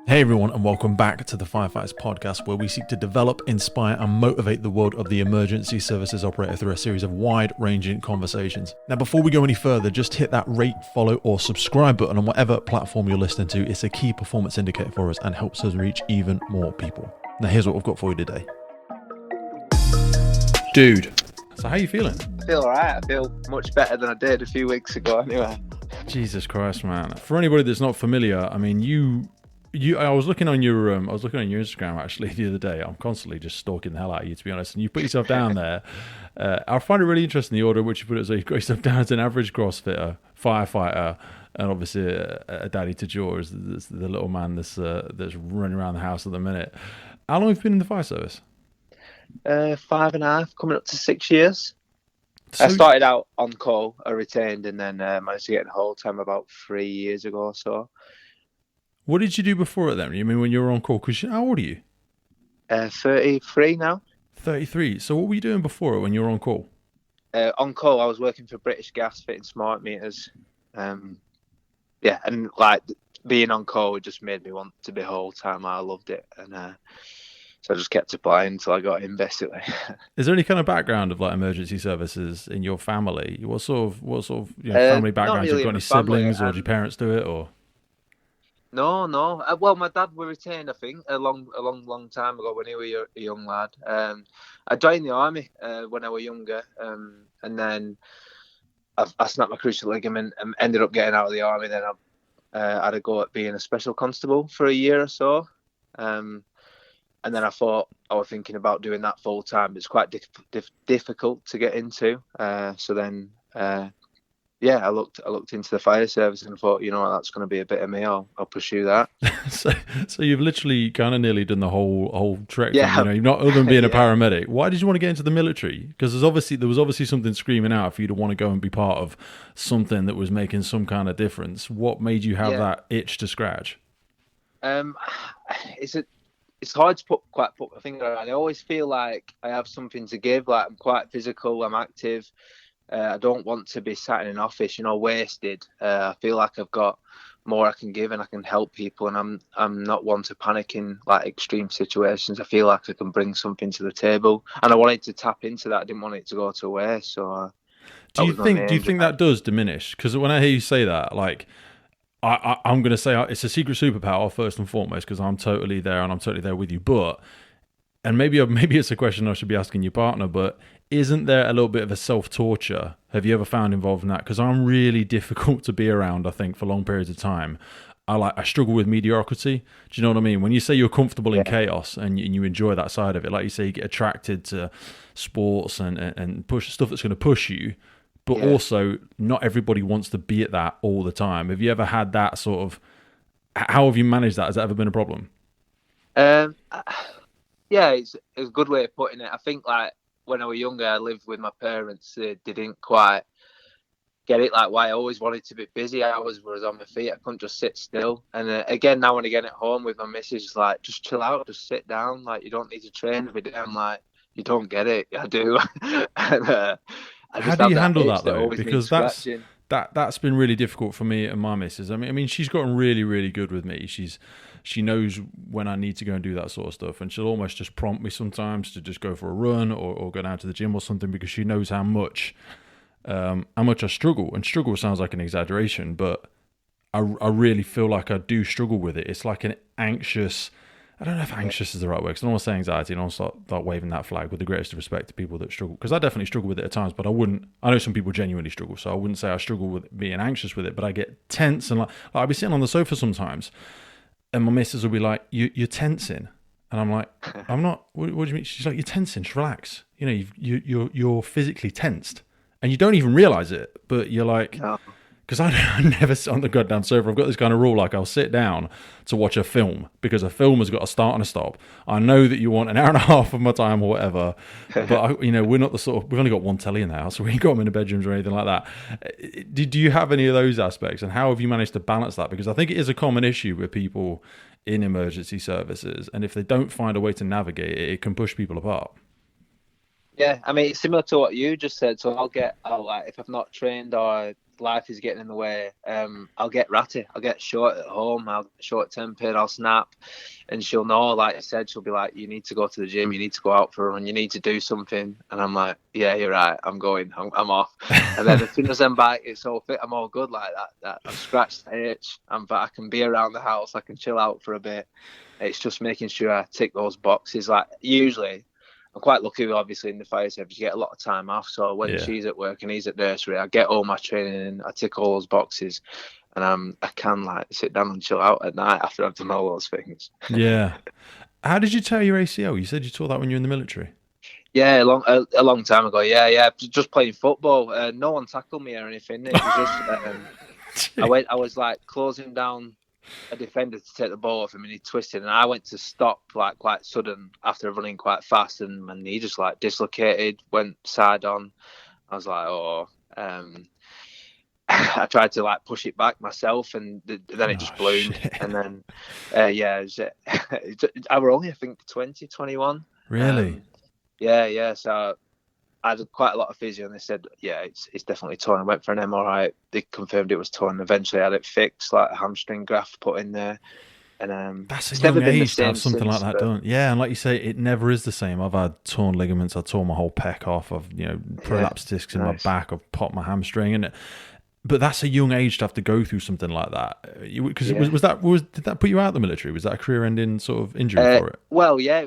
Hey everyone, and welcome back to the Firefighters podcast, where we seek to develop, inspire, and motivate the world of the emergency services operator through a series of wide-ranging conversations. Now, before we go any further, just hit that rate, follow, or subscribe button on whatever platform you're listening to. It's a key performance indicator for us and helps us reach even more people. Now, here's what we've got for you today. Dude, so how you feeling? I feel alright. I feel much better than I did a few weeks ago anyway. Jesus Christ, man. For anybody that's not familiar, I mean, I was looking on your Instagram actually the other day. I'm constantly just stalking the hell out of you, to be honest. And you put yourself down there. I find it really interesting the order in which you put it. So you've got yourself down as an average CrossFitter, firefighter, and obviously a daddy to Jaws, the little man that's running around the house at the minute. How long have you been in the fire service? 5.5, coming up to 6 years. So, I started out on call, I retained, and then managed to get in whole time about 3 years ago or so. What did you do before it then? You mean when you were on call? Because how old are you? 33 now. 33. So what were you doing before it when you were on call? On call, I was working for British Gas, fitting smart meters. And like being on call just made me want to be whole time. I loved it, and so I just kept applying until I got in, basically. Is there any kind of background of like emergency services in your family? What sort of family background? Really. You've got any siblings, or did your parents do it, or? No. Well, my dad was retained, I think, a long time ago when he was a young lad. I joined the army when I was younger, and then I snapped my cruciate ligament and ended up getting out of the army. Then I had a go at being a special constable for a year or so. And then I thought I was thinking about doing that full time. It's quite difficult to get into. So then, I looked into the fire service and thought, you know what, that's going to be a bit of me. I'll pursue that. so you've literally kind of nearly done the whole trek. Yeah. You're not other than being a paramedic. Why did you want to get into the military? Because there was obviously something screaming out for you to want to go and be part of something that was making some kind of difference. What made you have that itch to scratch? It's hard to put my finger on. I always feel like I have something to give. Like I'm quite physical. I'm active. I don't want to be sat in an office, wasted. I feel like I've got more I can give and I can help people, and I'm not one to panic in like extreme situations. I feel like I can bring something to the table, and I wanted to tap into that. I didn't want it to go to waste. So, do you think that does diminish? Because when I hear you say that, like, I'm going to say it's a secret superpower first and foremost, because I'm totally there and I'm totally there with you. But, and maybe it's a question I should be asking your partner, but isn't there a little bit of a self-torture? Have you ever found involved in that? Because I'm really difficult to be around, I think, for long periods of time. I struggle with mediocrity. Do you know what I mean? When you say you're comfortable in chaos and you enjoy that side of it, like you say, you get attracted to sports and push stuff that's going to push you, but also not everybody wants to be at that all the time. Have you ever had that sort of, how have you managed that? Has that ever been a problem? It's a good way of putting it. I think like when I was younger, I lived with my parents. They didn't quite get it, like why I always wanted to be busy. I always was on my feet. I couldn't just sit still. And again, now and again at home with my missus, like, just chill out, just sit down. Like, you don't need to train every day. I'm like, you don't get it. I do. And, how do you handle that though? Because that's been really difficult for me and my missus. I mean, she's gotten really, really good with me. She knows when I need to go and do that sort of stuff, and she'll almost just prompt me sometimes to just go for a run or go down to the gym or something, because she knows how much I struggle. And struggle sounds like an exaggeration, but I really feel like I do struggle with it. It's like an anxious. I don't know if anxious is the right word, because I don't want to say anxiety, and I don't start waving that flag with the greatest respect to people that struggle, because I definitely struggle with it at times, but I know some people genuinely struggle, so I wouldn't say I struggle with being anxious with it, but I get tense, and like I'll be sitting on the sofa sometimes, and my missus will be like, you're tensing. And I'm like, I'm not, what do you mean? She's like, you're tensing, just relax. You're physically tensed, and you don't even realize it, but you're like... No. Because I never sit on the goddamn sofa. I've got this kind of rule, like I'll sit down to watch a film, because a film has got a start and a stop. I know that you want an hour and a half of my time or whatever, but we're not the sort of, we've only got one telly in the house, so we ain't got them in the bedrooms or anything like that. Do you have any of those aspects, and how have you managed to balance that? Because I think it is a common issue with people in emergency services, and if they don't find a way to navigate it, it can push people apart. Yeah, I mean, it's similar to what you just said. So I'll like, if I've not trained or life is getting in the way, I'll get ratty. I'll get short at home. I'll get short-tempered. I'll snap, and she'll know. Like I said, she'll be like, "You need to go to the gym. You need to go out for a run. You need to do something." And I'm like, "Yeah, you're right. I'm going. I'm off." And then as soon as I'm back, it's all fit. I'm all good like that. I've scratched the itch. I'm back. I can be around the house. I can chill out for a bit. It's just making sure I tick those boxes. Like usually, I'm quite lucky, obviously, in the fire service, you get a lot of time off. So when she's at work and he's at nursery, I get all my training in, I tick all those boxes, and I can like sit down and chill out at night after I've done all those things. Yeah. How did you tear your ACL? You said you tore that when you were in the military. Yeah, a long time ago. Yeah. Just playing football. No one tackled me or anything. It was just I was like closing down a defender to take the ball off him, and he twisted, and I went to stop like quite sudden after running quite fast, and my knee just like dislocated, went side on. I was like, I tried to like push it back myself, and then it just bloomed. Shit. And then I were only, I think, 20, 21. Really? Yeah. So I had quite a lot of physio, and they said, yeah, it's definitely torn. I went for an MRI. They confirmed it was torn. Eventually, I had it fixed, like a hamstring graft put in there. And that's a young age to have something like that done. Yeah, and like you say, it never is the same. I've had torn ligaments. I tore my whole pec off. I've prolapsed discs in my back. I've popped my hamstring, but that's a young age to have to go through something like that. Because did that put you out of the military? Was that a career-ending sort of injury for it? Well, yeah,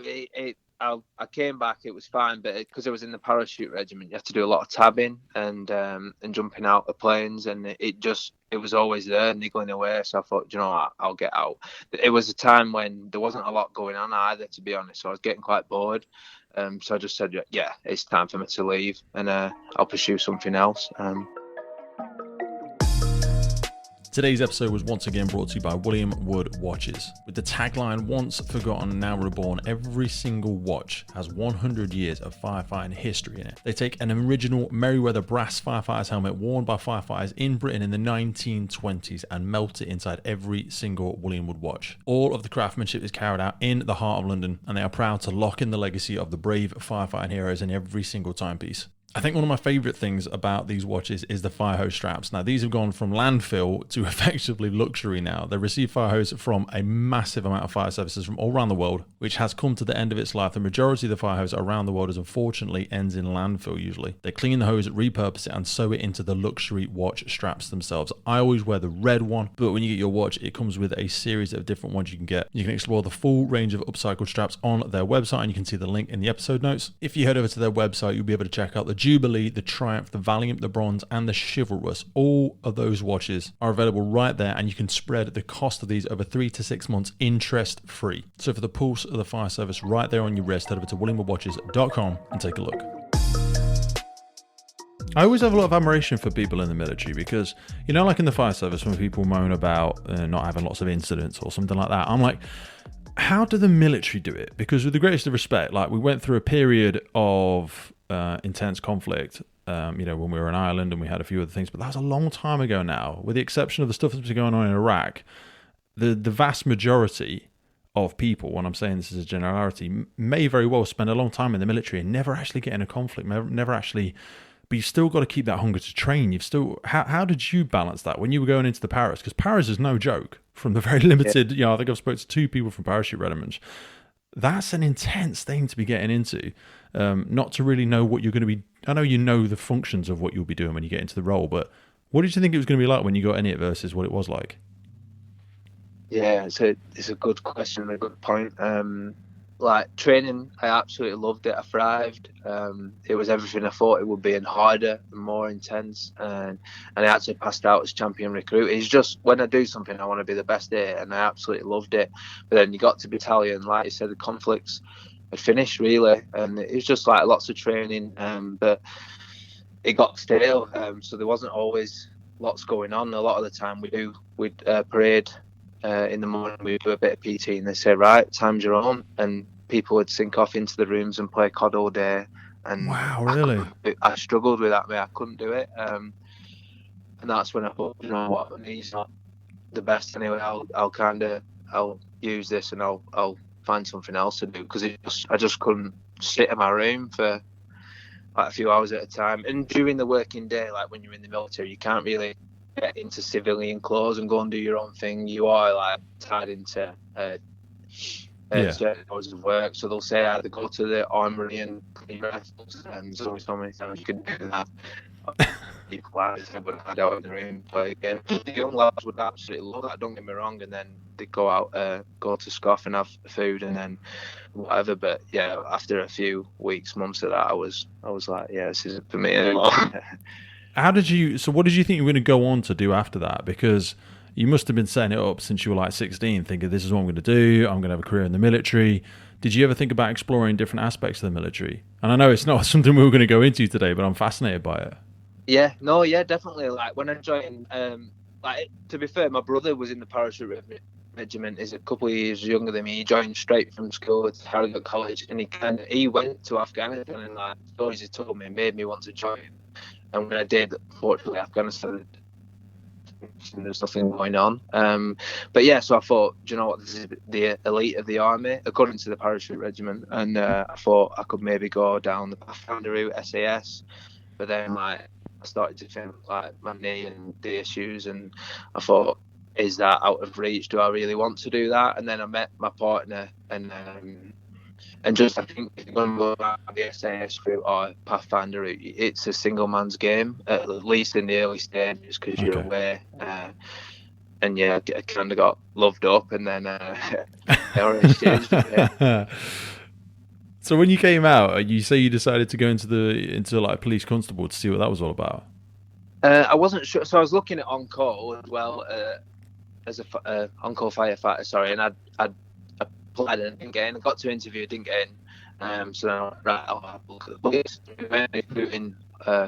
I came back, it was fine, but because I was in the parachute regiment, you have to do a lot of tabbing and jumping out of planes, and it was always there, niggling away. So I thought, you know what, I'll get out. It was a time when there wasn't a lot going on either, to be honest, so I was getting quite bored. So I just said, yeah, it's time for me to leave, and I'll pursue something else. Today's episode was once again brought to you by William Wood Watches. With the tagline, once forgotten, now reborn, every single watch has 100 years of firefighting history in it. They take an original Merryweather brass firefighter's helmet worn by firefighters in Britain in the 1920s and melt it inside every single William Wood watch. All of the craftsmanship is carried out in the heart of London, and they are proud to lock in the legacy of the brave firefighting heroes in every single timepiece. I think one of my favourite things about these watches is the fire hose straps. Now, these have gone from landfill to effectively luxury now. They receive fire hose from a massive amount of fire services from all around the world, which has come to the end of its life. The majority of the fire hose around the world is unfortunately ends in landfill usually. They clean the hose, repurpose it, and sew it into the luxury watch straps themselves. I always wear the red one, but when you get your watch, it comes with a series of different ones you can get. You can explore the full range of upcycled straps on their website, and you can see the link in the episode notes. If you head over to their website, you'll be able to check out the Jubilee, the Triumph, the Valiant, the Bronze, and the Chivalrous. All of those watches are available right there, and you can spread the cost of these over 3 to 6 months interest free. So for the pulse of the fire service right there on your wrist, head over to williamwoodwatches.com and take a look. I always have a lot of admiration for people in the military because, like in the fire service, when people moan about not having lots of incidents or something like that, I'm like, how do the military do it? Because with the greatest of respect, like we went through a period of intense conflict, when we were in Ireland, and we had a few other things, but that was a long time ago now. With the exception of the stuff that's been going on in Iraq, the vast majority of people, when I'm saying this is a generality, may very well spend a long time in the military and never actually get in a conflict, never actually. But you've still got to keep that hunger to train. How did you balance that when you were going into the Paris? Because Paris is no joke. From the very limited, I think I've spoken to 2 people from parachute regiments. That's an intense thing to be getting into. Not to really know what you're going to be. I know you know the functions of what you'll be doing when you get into the role, but what did you think it was going to be like when you got in it versus what it was like? Yeah, it's a good question and a good point. Like training, I absolutely loved it. I thrived. It was everything I thought it would be, and harder and more intense. And I actually passed out as champion recruit. It's just when I do something, I want to be the best at it, and I absolutely loved it. But then you got to battalion, like you said, the conflicts had finished really, and it was just like lots of training. But it got stale. So there wasn't always lots going on. A lot of the time we'd parade. In the morning, we do a bit of PT, and they say, right, time's your own, and people would sink off into the rooms and play COD all day. And wow, really? I struggled with that, mate. I couldn't do it, and that's when I thought, you know what, my knee's not the best anyway. I'll use this, and I'll find something else to do, because I just couldn't sit in my room for like a few hours at a time. And during the working day, like when you're in the military, you can't really get into civilian clothes and go and do your own thing, you are like tied into certain hours of work. So they'll say either go to the armory and clean rifles, and there's only so many times you can do that. People like I would hide out in the room, play a game. The young lads would absolutely love that, don't get me wrong, and then they'd go out, go to Scoff and have food and then whatever. But yeah, after a few weeks, months of that, I was like, yeah, this isn't for me anymore. What did you think you were going to go on to do after that? Because you must have been setting it up since you were like 16, thinking this is what I'm going to do, I'm going to have a career in the military. Did you ever think about exploring different aspects of the military? And I know it's not something we were going to go into today, but I'm fascinated by it. Yeah, definitely. Like when I joined, like to be fair, my brother was in the parachute regiment. He's a couple of years younger than me. He joined straight from school at Harrogate College, and he went to Afghanistan, and like stories he told me made me want to join. And when I did, fortunately, Afghanistan, there's nothing going on. But yeah, so I thought, do you know what? This is the elite of the army, according to the parachute regiment, and I thought I could maybe go down the Pathfinder route, SAS. But then, like, I started to think like my knee and the issues, and I thought, is that out of reach? Do I really want to do that? And then I met my partner, and just I think if you're going to go back the SAS route or Pathfinder route, it's a single man's game, at least in the early stages, because you're aware. And yeah, I kind of got loved up, and then I already changed it. Yeah. So when you came out, you say you decided to go into like police constable to see what that was all about. I wasn't sure, so I was looking at on-call as well, as a on-call firefighter. Sorry, and I'd applied and didn't get in. I got to interview, didn't get in. So right, I'll have a look at the police. We weren't recruiting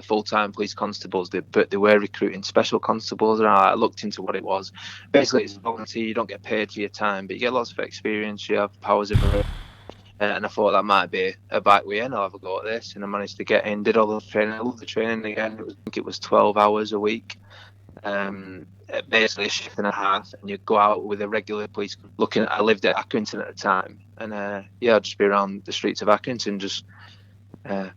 full-time police constables, but they were recruiting special constables. And I looked into what it was. Basically, it's volunteer. You don't get paid for your time, but you get lots of experience. You have powers of arrest. And I thought that might be a back way in. I'll have a go at this, and I managed to get in. Did all the training. I loved the training again. I think it was 12 hours a week, basically a shift and a half. And you go out with a regular police. I lived at Accrington at the time, and I'd just be around the streets of Accrington, just trying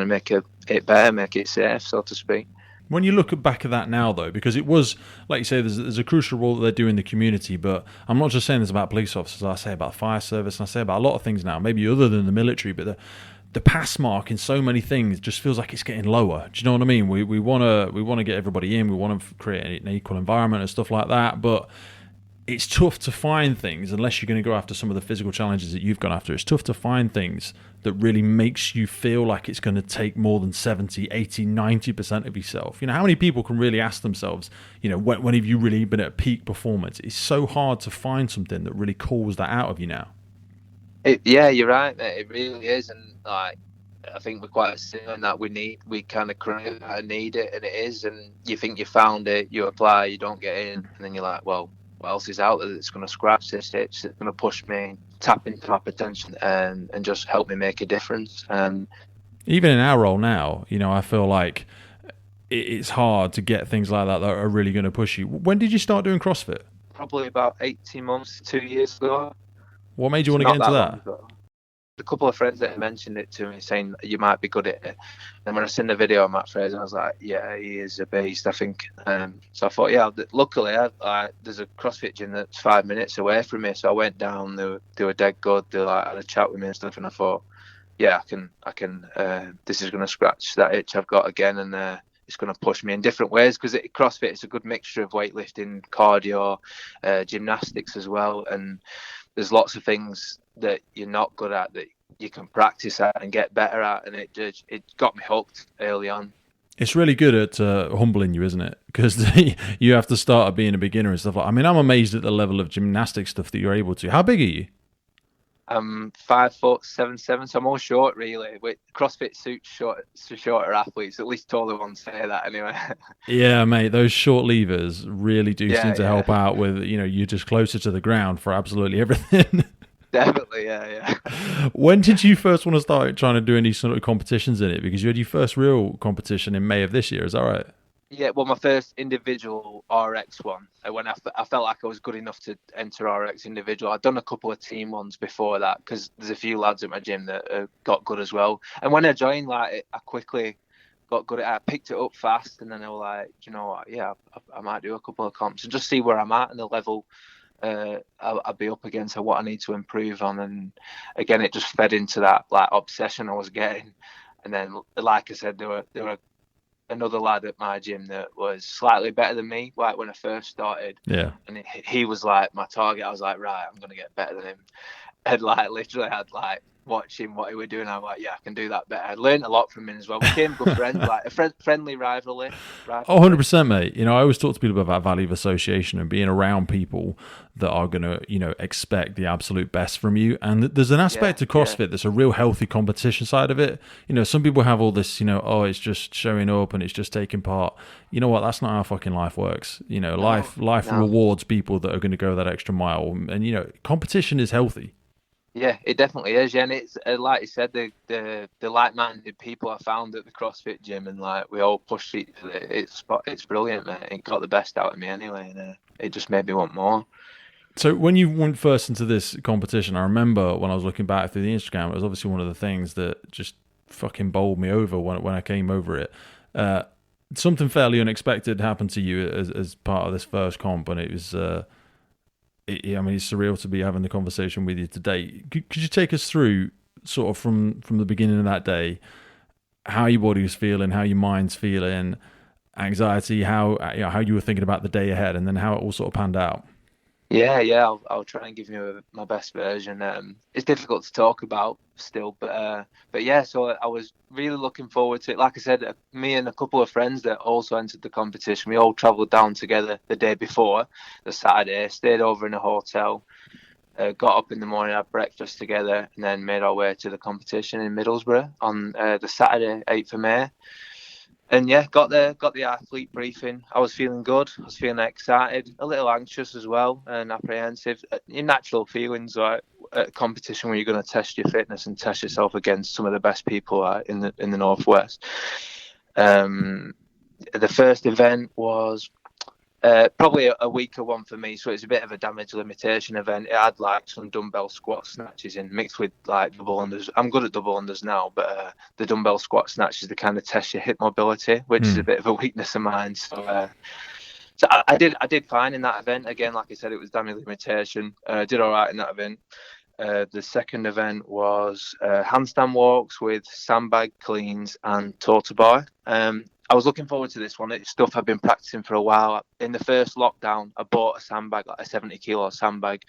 to make it better, make it safe, so to speak. When you look back at that now, though, because it was, like you say, there's a crucial role that they do in the community, but I'm not just saying this about police officers. I say about fire service, and I say about a lot of things now, maybe other than the military, but the pass mark in so many things just feels like it's getting lower. Do you know what I mean? We want to get everybody in. We want to create an equal environment and stuff like that, but it's tough to find things unless you're going to go after some of the physical challenges that you've gone after. It's tough to find things that really makes you feel like it's going to take more than 70, 80, 90% of yourself. You know, how many people can really ask themselves, you know, when have you really been at peak performance? It's so hard to find something that really calls that out of you now. Yeah, you're right, mate. It really is. And like, I think we're quite similar in that we kind of crave that and need it, and it is. And you think you found it, you apply, you don't get in, and then you're like, well, what else is out there that's going to scratch this itch, that's going to push me, tap into my potential, and just help me make a difference. Even in our role now, you know, I feel like it's hard to get things like that are really going to push you. When did you start doing CrossFit? Probably about 18 months, 2 years ago. What made you want to get into that? A couple of friends that mentioned it to me, saying you might be good at it. And when I seen the video of Matt Fraser, I was like, yeah, he is a beast, I think. So I thought, yeah, luckily there's a CrossFit gym that's 5 minutes away from me. So I went down, they were dead good. They had a chat with me and stuff, and I thought, yeah, I can. This is going to scratch that itch I've got again, and it's going to push me in different ways, because CrossFit is a good mixture of weightlifting, cardio, gymnastics as well, and there's lots of things that you're not good at that you can practice at and get better at, and it got me hooked early on. It's really good at humbling you, isn't it? Because you have to start at being a beginner and stuff like. I mean, I'm amazed at the level of gymnastic stuff that you're able to. How big are you? I'm 5'7", so I'm all short, really. CrossFit suits shorter athletes. At least taller ones say that, anyway. Yeah, mate, those short levers really do seem to help out with, you know, you're just closer to the ground for absolutely everything. Definitely, yeah. When did you first want to start trying to do any sort of competitions in it? Because you had your first real competition in May of this year, is that right? Yeah, well, my first individual RX one, when I felt like I was good enough to enter RX individual. I'd done a couple of team ones before that, because there's a few lads at my gym that got good as well. And when I joined, like, I quickly got good at it. I picked it up fast, and then I was like, you know what, yeah, I might do a couple of comps and just see where I'm at and the level I'll be up against and what I need to improve on. And again, it just fed into that like obsession I was getting. And then, like I said, there were another lad at my gym that was slightly better than me, like when I first started. Yeah. And he was like my target. I was like, right, I'm gonna get better than him. And like literally, I'd like watching what he was doing. I'm like, yeah, I can do that better. I learned a lot from him as well. We became good friends, like a friendly rivalry. Oh, 100%, mate. You know, I always talk to people about that value of association and being around people that are going to, you know, expect the absolute best from you. And there's an aspect of CrossFit that's a real healthy competition side of it. You know, some people have all this, you know, oh, it's just showing up and it's just taking part. You know what? That's not how fucking life works. You know, life rewards people that are going to go that extra mile. And, you know, competition is healthy. Yeah, it definitely is. Yeah, and it's like you said, the like-minded people I found at the CrossFit gym, and like we all push each other. It's brilliant, man. It got the best out of me anyway, and it just made me want more. So when you went first into this competition, I remember when I was looking back through the Instagram, it was obviously one of the things that just fucking bowled me over when I came over it. Something fairly unexpected happened to you as part of this first comp, and it was. I mean, it's surreal to be having the conversation with you today. Could you take us through sort of from the beginning of that day, how your body was feeling, how your mind's feeling, anxiety, how you were thinking about the day ahead, and then how it all sort of panned out? Yeah. I'll try and give you my best version. It's difficult to talk about still, but yeah. So I was really looking forward to it. Like I said, me and a couple of friends that also entered the competition, we all travelled down together the day before, the Saturday, stayed over in a hotel, got up in the morning, had breakfast together, and then made our way to the competition in Middlesbrough on the Saturday, 8th of May. And yeah, got the athlete briefing. I was feeling good. I was feeling excited, a little anxious as well, and apprehensive. Your natural feelings, like at a competition where you're going to test your fitness and test yourself against some of the best people in the Northwest. The first event was probably a weaker one for me, so it's a bit of a damage limitation event. It had like some dumbbell squat snatches in mixed with like double unders. I'm good at double unders now, but the dumbbell squat snatches, they kind of test your hip mobility, which is a bit of a weakness of mine. So I did fine in that event. Again, like I said, it was damage limitation. Did all right in that event. The second event was handstand walks with sandbag cleans and torta bar. I was looking forward to this one. It's stuff I've been practicing for a while. In the first lockdown, I bought a sandbag, like a 70-kilo sandbag,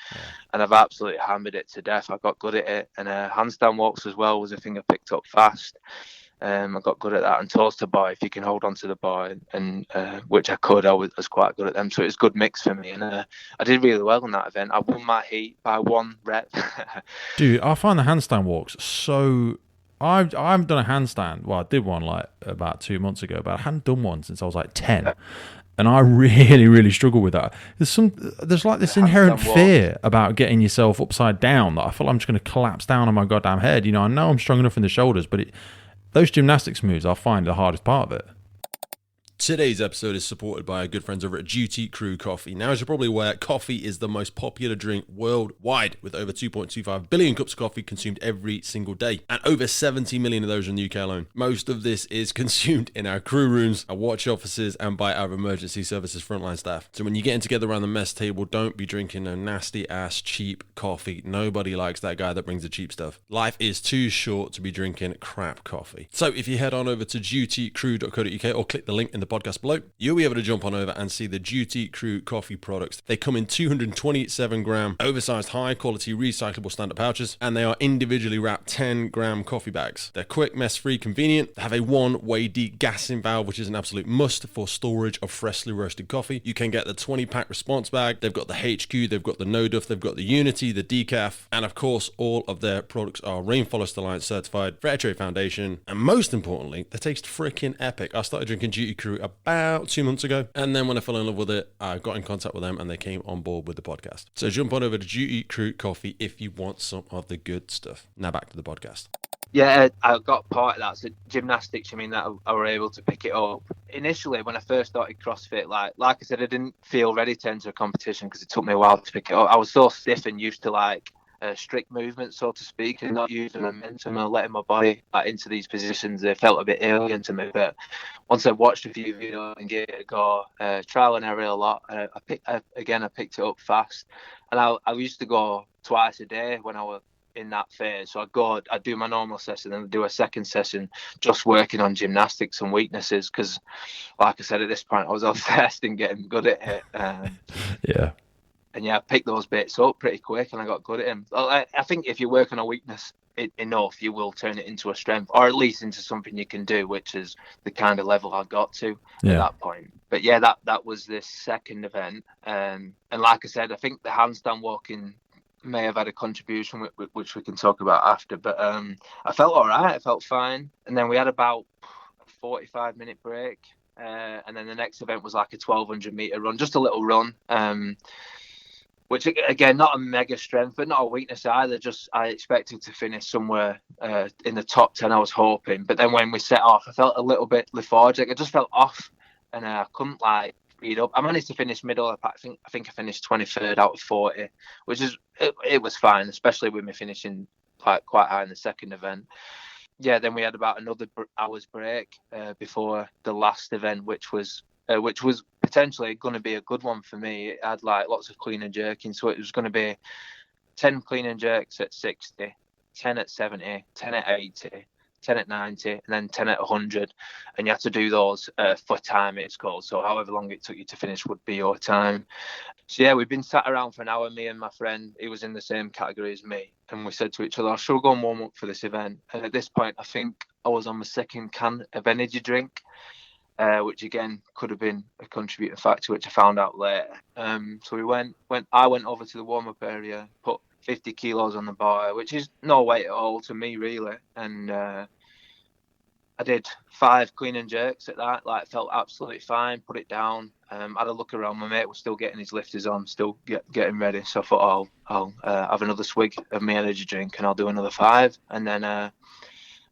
and I've absolutely hammered it to death. I got good at it. And handstand walks as well was a thing I picked up fast. I got good at that. And toes to bar, if you can hold on to the bar, and which I could, I was quite good at them. So it was a good mix for me. And I did really well in that event. I won my heat by 1 rep. Dude, I find the handstand walks so... I haven't done a handstand. Well, I did one like about 2 months ago, but I hadn't done one since I was like 10. And I really, really struggle with that. There's like this inherent fear about getting yourself upside down that I feel like I'm just going to collapse down on my goddamn head. You know, I know I'm strong enough in the shoulders, but those gymnastics moves I find the hardest part of it. Today's episode is supported by our good friends over at Duty Crew Coffee. Now, as you're probably aware, coffee is the most popular drink worldwide, with over 2.25 billion cups of coffee consumed every single day, and over 70 million of those are in the UK alone. Most of this is consumed in our crew rooms, our watch offices, and by our emergency services frontline staff. So when you're getting together around the mess table, don't be drinking no nasty-ass cheap coffee. Nobody likes that guy that brings the cheap stuff. Life is too short to be drinking crap coffee. So if you head on over to dutycrew.co.uk or click the link in the podcast below, you'll be able to jump on over and see the Duty Crew coffee products. They come in 227 gram oversized high quality recyclable standard pouches, and they are individually wrapped 10 gram coffee bags. They're quick, mess free, convenient. They have a 1-way degassing valve, which is an absolute must for storage of freshly roasted coffee. You can get the 20-pack response bag. They've got the HQ, they've got the No Duff, they've got the Unity, the Decaf, and of course all of their products are Rainforest Alliance certified, Fair Trade Foundation, and most importantly, they taste freaking epic. I started drinking Duty Crew about 2 months ago, and then when I fell in love with it, I got in contact with them and they came on board with the podcast. So jump on over to Duty Crew Coffee if you want some of the good stuff. Now back to the podcast. Yeah, I got part of that. So gymnastics, I mean, that I were able to pick it up. Initially, when I first started CrossFit, like I said, I didn't feel ready to enter a competition because it took me a while to pick it up. I was so stiff and used to like strict movements, so to speak, and not using momentum and letting my body into these positions. They felt a bit alien to me, but once I watched a few videos and gave it a go, trial and error a lot, I picked it up fast. And I used to go twice a day when I was in that phase. So I'd do my normal session and do a second session just working on gymnastics and weaknesses, because like I said, at this point I was obsessed in getting good at it. Yeah. And I picked those bits up pretty quick and I got good at them. I think if you work on a weakness enough, you will turn it into a strength, or at least into something you can do, which is the kind of level I got to at that point. But that was this second event. And like I said, I think the handstand walking may have had a contribution, which we can talk about after. But I felt all right. I felt fine. And then we had about a 45-minute break. And then the next event was like a 1,200 meter run, just a little run. Which, again, not a mega strength, but not a weakness either. Just I expected to finish somewhere in the top 10, I was hoping. But then when we set off, I felt a little bit lethargic. I just felt off, and I couldn't, speed up. I managed to finish middle. I think I finished 23rd out of 40, which is, it was fine, especially with me finishing quite high in the second event. Yeah, then we had about another hour's break before the last event, which was potentially going to be a good one for me. It had lots of clean and jerking, so it was going to be 10 clean and jerks at 60, 10 at 70, 10 at 80, 10 at 90, and then 10 at 100. And you had to do those for time, it's called. So however long it took you to finish would be your time. So yeah, we've been sat around for an hour, me and my friend. He was in the same category as me. And we said to each other, should we go and warm up for this event? And at this point, I think I was on my second can of energy drink. Which again could have been a contributing factor, which I found out later. So I went over to the warm-up area, put 50 kilos on the bar, which is no weight at all to me, really. And I did 5 clean and jerks at that. Felt absolutely fine, put it down. Had a look around, my mate was still getting his lifters on, still getting ready. So I thought, I'll have another swig of my energy drink and I'll do another 5. And then I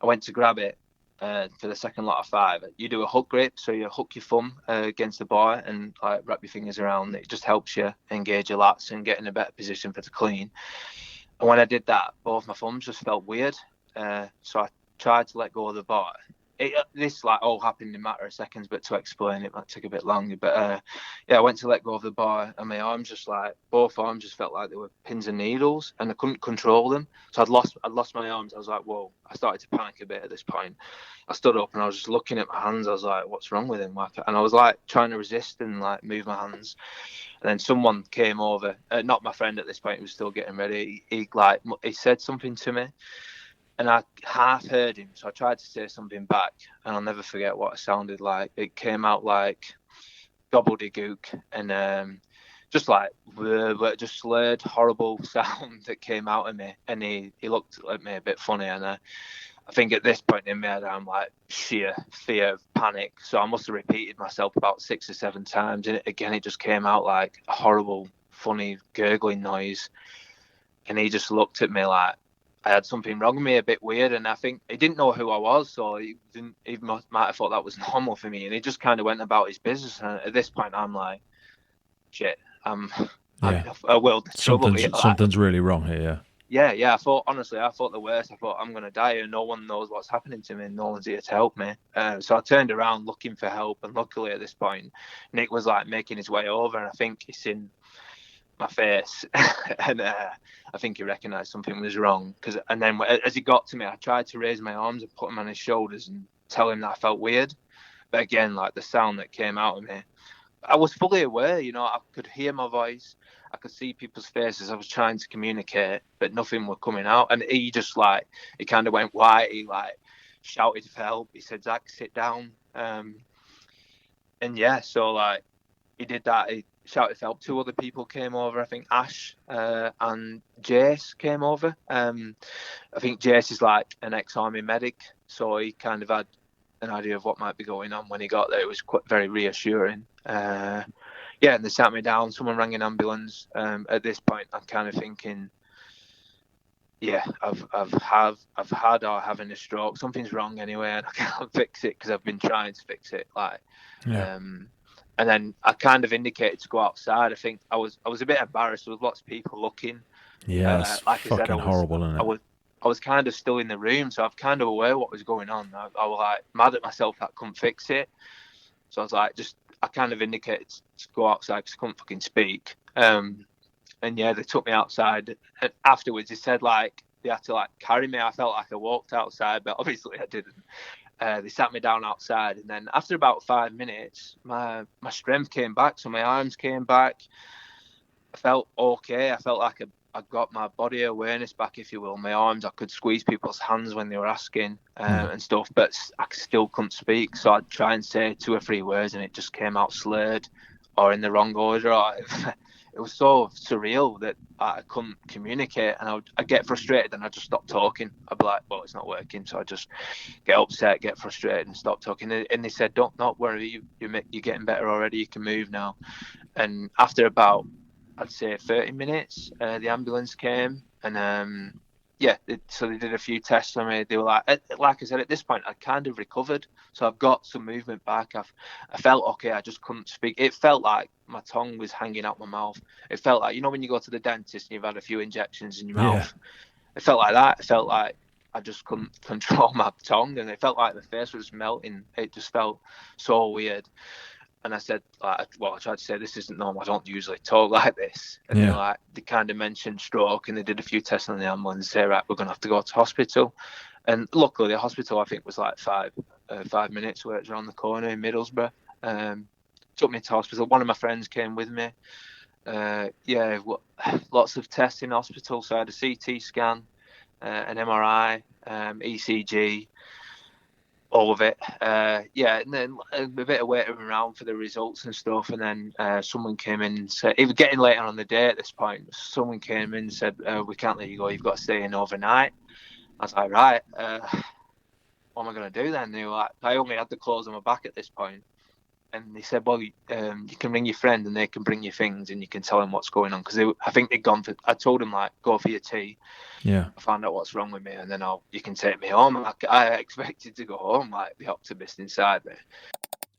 went to grab it. For the second lot of 5, you do a hook grip, so you hook your thumb against the bar and wrap your fingers around. It just helps you engage your lats and get in a better position for the clean. And when I did that, both my thumbs just felt weird, so I tried to let go of the bar. This all happened in a matter of seconds, but to explain it might take a bit longer. But I went to let go of the bar, and my arms both arms just felt like they were pins and needles, and I couldn't control them. So I'd lost my arms. I was like, whoa! I started to panic a bit at this point. I stood up and I was just looking at my hands. I was like, what's wrong with him? And I was trying to resist and move my hands. And then someone came over, not my friend at this point, who was still getting ready. He said something to me. And I half heard him, so I tried to say something back, and I'll never forget what it sounded like. It came out like gobbledygook, and just slurred, horrible sound that came out of me. And he looked at me a bit funny, and I think at this point in my head, I'm sheer fear of panic. So I must have repeated myself about 6 or 7 times, and it just came out like a horrible, funny, gurgling noise. And he just looked at me like I had something wrong with me, a bit weird, and I think he didn't know who I was, so he might have thought that was normal for me, and he just kind of went about his business. And at this point, I'm like, shit, I'm in a world of trouble. Something's really wrong here. Yeah. I thought the worst. I thought I'm gonna die, and no one knows what's happening to me, and no one's here to help me. So I turned around looking for help, and luckily at this point, Nick was making his way over, and I think he's seen my face, and I think he recognised something was wrong. And then as he got to me, I tried to raise my arms and put him on his shoulders and tell him that I felt weird. But again, the sound that came out of me, I was fully aware. I could hear my voice, I could see people's faces. I was trying to communicate, but nothing was coming out. And he just he kind of went white. He shouted for help. He said, "Zac, sit down." And yeah, so he did that. He shouted for help. 2 other people came over. I think Ash and Jace came over. I think Jace is an ex-army medic, so he kind of had an idea of what might be going on when he got there. It was very reassuring. And they sat me down. Someone rang an ambulance. At this point, I'm kind of thinking, yeah, I've had or having a stroke. Something's wrong anyway, and I can't fix it because I've been trying to fix it. And then I kind of indicated to go outside. I think I was a bit embarrassed. There was lots of people looking. Yeah, it's like fucking I said, horrible, isn't it? I was kind of still in the room, so I'm kind of aware what was going on. I was like mad at myself that I couldn't fix it. So I was like, I kind of indicated to go outside because I couldn't fucking speak. And yeah, they took me outside. And afterwards, they said like they had to like carry me. I felt like I walked outside, but obviously I didn't. They sat me down outside, and then after about 5 minutes, my strength came back, so my arms came back. I felt okay. I felt like I got my body awareness back, if you will. My arms, I could squeeze people's hands when they were asking and stuff, but I still couldn't speak. So I'd try and say 2 or 3 words, and it just came out slurred or in the wrong order. It was so surreal that I couldn't communicate, and I'd get frustrated and I'd just stop talking. I'd be like, well, it's not working. So I'd just get upset, get frustrated and stop talking. And they said, don't worry, you're getting better already. You can move now. And after about, I'd say 30 minutes, the ambulance came, and so they did a few tests on me. They were like I said, at this point, I kind of recovered, so I've got some movement back. I felt okay. I just couldn't speak. It felt like my tongue was hanging out my mouth. It felt like, you know, when you go to the dentist and you've had a few injections in your mouth. It felt like that. It felt like I just couldn't control my tongue, and it felt like the face was melting. It just felt so weird. And I said, I tried to say, this isn't normal. I don't usually talk like this. And they kind of mentioned stroke, and they did a few tests on the ambulance and say, right, we're going to have to go to hospital. And luckily, the hospital, I think, was like 5 minutes where it's around the corner in Middlesbrough. Took me to hospital. One of my friends came with me. Lots of tests in hospital. So I had a CT scan, an MRI, ECG, all of it. And then a bit of waiting around for the results and stuff. And then someone came in and said, it was getting later on the day at this point. Someone came in and said, we can't let you go. You've got to stay in overnight. I was like, right, what am I going to do then? They were like, I only had the clothes on my back at this point. And they said, well, you can ring your friend and they can bring you things and you can tell them what's going on. Because I think they'd gone I told them, like, go for your tea. Yeah. I found out what's wrong with me, and then you can take me home. I expected to go home, like the optimist inside me.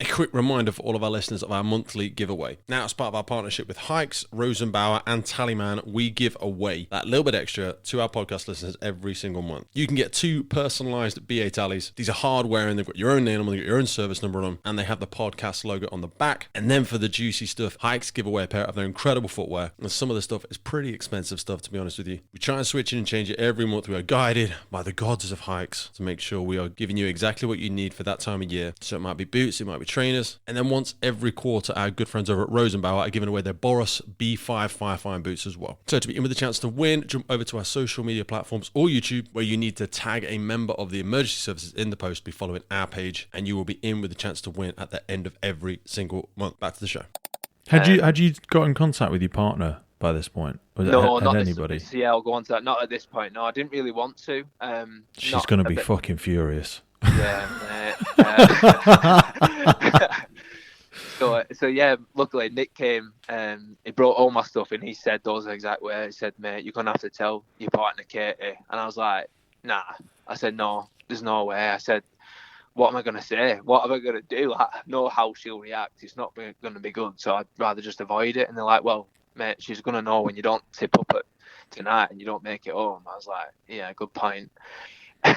A quick reminder for all of our listeners of our monthly giveaway. Now, as part of our partnership with Hikes, Rosenbauer and Tallyman, we give away that little bit extra to our podcast listeners every single month. You can get 2 personalized BA tallies. These are hardware, and they've got your own name on them, they've got your own service number on them, and they have the podcast logo on the back. And then for the juicy stuff, Hikes give away a pair of their incredible footwear. And some of the stuff is pretty expensive stuff, to be honest with you. We try and switch in and change it every month. We are guided by the gods of Hikes to make sure we are giving you exactly what you need for that time of year. So it might be boots, it might be trainers. And then once every quarter, our good friends over at Rosenbauer are giving away their Boros B5 Firefighter boots as well. So to be in with a chance to win, jump over to our social media platforms or YouTube, where you need to tag a member of the emergency services in the post, be following our page, and you will be in with a chance to win at the end of every single month. Back to the show. Had you got in contact with your partner by this point? No, not anybody. Yeah, I'll go on to that. Not at this point. No, I didn't really want to. She's going to be fucking furious. Yeah. So yeah, luckily Nick came and he brought all my stuff, and he said those exact words. He said, mate, you're going to have to tell your partner Katie. And I was like, nah. I said, no, there's no way. I said, what am I going to say? What am I going to do? I know how she'll react. It's not going to be good. So I'd rather just avoid it. And they're like, well, mate, she's going to know when you don't tip up at tonight and you don't make it home. I was like, yeah, good point. And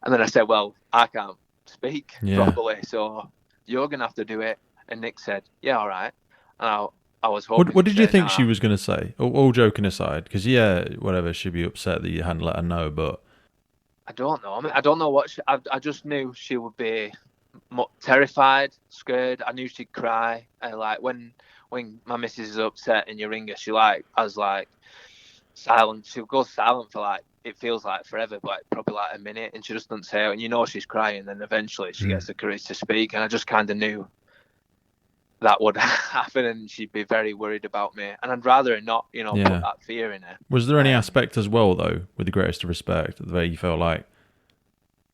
then I said, well, I can't speak properly, so you're going to have to do it. And Nick said, yeah, all right. And I was hoping. What did you think she was going to say? All joking aside, because whatever, she'd be upset that you hadn't let her know, but I don't know. I don't know what I just knew she would be terrified, scared. I knew she'd cry. Like when my missus is upset and you ring her, I was like silent. She'll go silent for like, it feels like forever, but probably like a minute, and she just doesn't say it, and you know she's crying, and then eventually she gets the courage to speak, and I just kind of knew that would happen, and she'd be very worried about me, and I'd rather not, put that fear in her. Was there any aspect as well, though, with the greatest of respect, where you felt like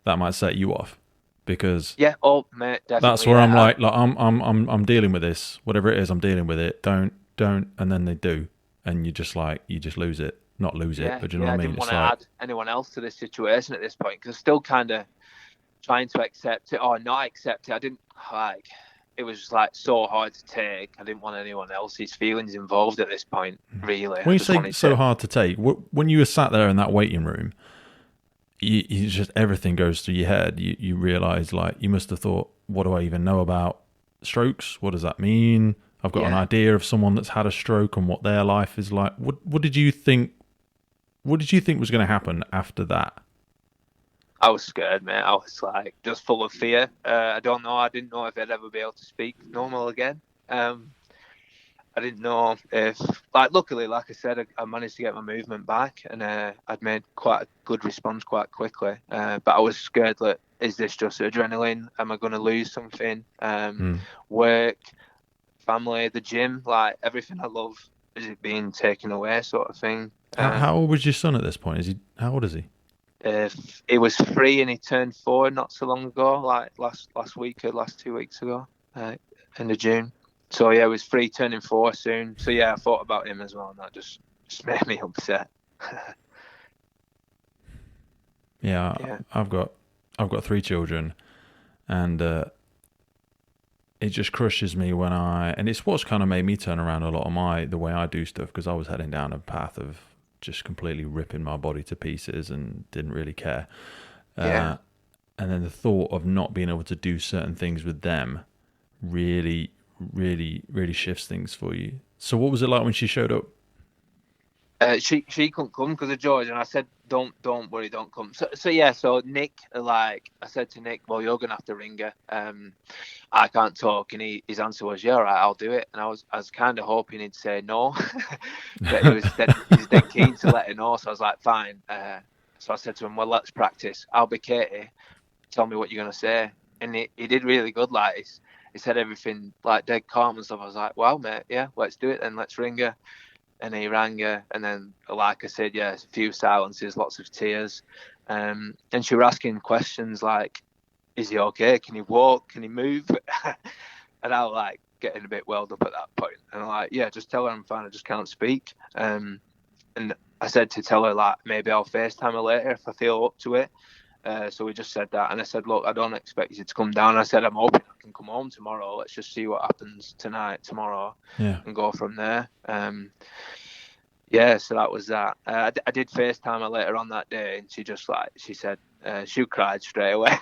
that might set you off? Because mate, definitely. That's where I'm like I'm dealing with this, whatever it is, I'm dealing with it. Don't, and then they do, and you just lose it. Not lose it, but do you know what I mean? I didn't want to add anyone else to this situation at this point, because I'm still kind of trying to accept it or not accept it. I didn't was like so hard to take. I didn't want anyone else's feelings involved at this point, really. When you say so hard to take, when you were sat there in that waiting room, you just, everything goes through your head. You realise, like, you must have thought, what do I even know about strokes? What does that mean? I've got an idea of someone that's had a stroke and what their life is like. What did you think? What did you think was going to happen after that? I was scared, mate. I was like just full of fear. I don't know. I didn't know if I'd ever be able to speak normal again. I didn't know if, like, luckily, like I said, I managed to get my movement back, and I'd made quite a good response quite quickly. But I was scared that, is this just adrenaline? Am I going to lose something? Work, family, the gym, like everything I love, is it being taken away, sort of thing. How old was your son at this point? How old is he? He was 3 and he turned 4 not so long ago, like last week or last 2 weeks ago, end of June. So yeah, he was 3 turning 4 soon. So yeah, I thought about him as well, and that just made me upset. Yeah, I've got 3 children, and it just crushes me and it's what's kind of made me turn around a lot of the way I do stuff, because I was heading down a path of just completely ripping my body to pieces and didn't really care. And then the thought of not being able to do certain things with them really, really, really shifts things for you. So what was it like when she showed up? She couldn't come because of George, and I said, don't worry, don't come. So Nick, like, I said to Nick, well, you're gonna have to ring her. I can't talk, and his answer was, yeah, all right, I'll do it. And I was kind of hoping he'd say no, but he was dead keen to let her know. So I was like, fine. So I said to him, well, let's practice. I'll be Katie. Tell me what you're gonna say. And he did really good. Like, he said everything like dead calm and stuff. I was like, wow, mate, yeah, let's do it then. Let's ring her. And he rang her, and then, like I said, a few silences, lots of tears, and she was asking questions like, "Is he okay? Can he walk? Can he move?" And I was like getting a bit welled up at that point, and I'm like, "Yeah, just tell her I'm fine. I just can't speak." And I said to tell her, like, maybe I'll FaceTime her later if I feel up to it. So we just said that, and I said, look, I don't expect you to come down. I said, I'm hoping I can come home tomorrow. Let's just see what happens tomorrow, and go from there. So that was that. I did FaceTime her later on that day, and she said she cried straight away,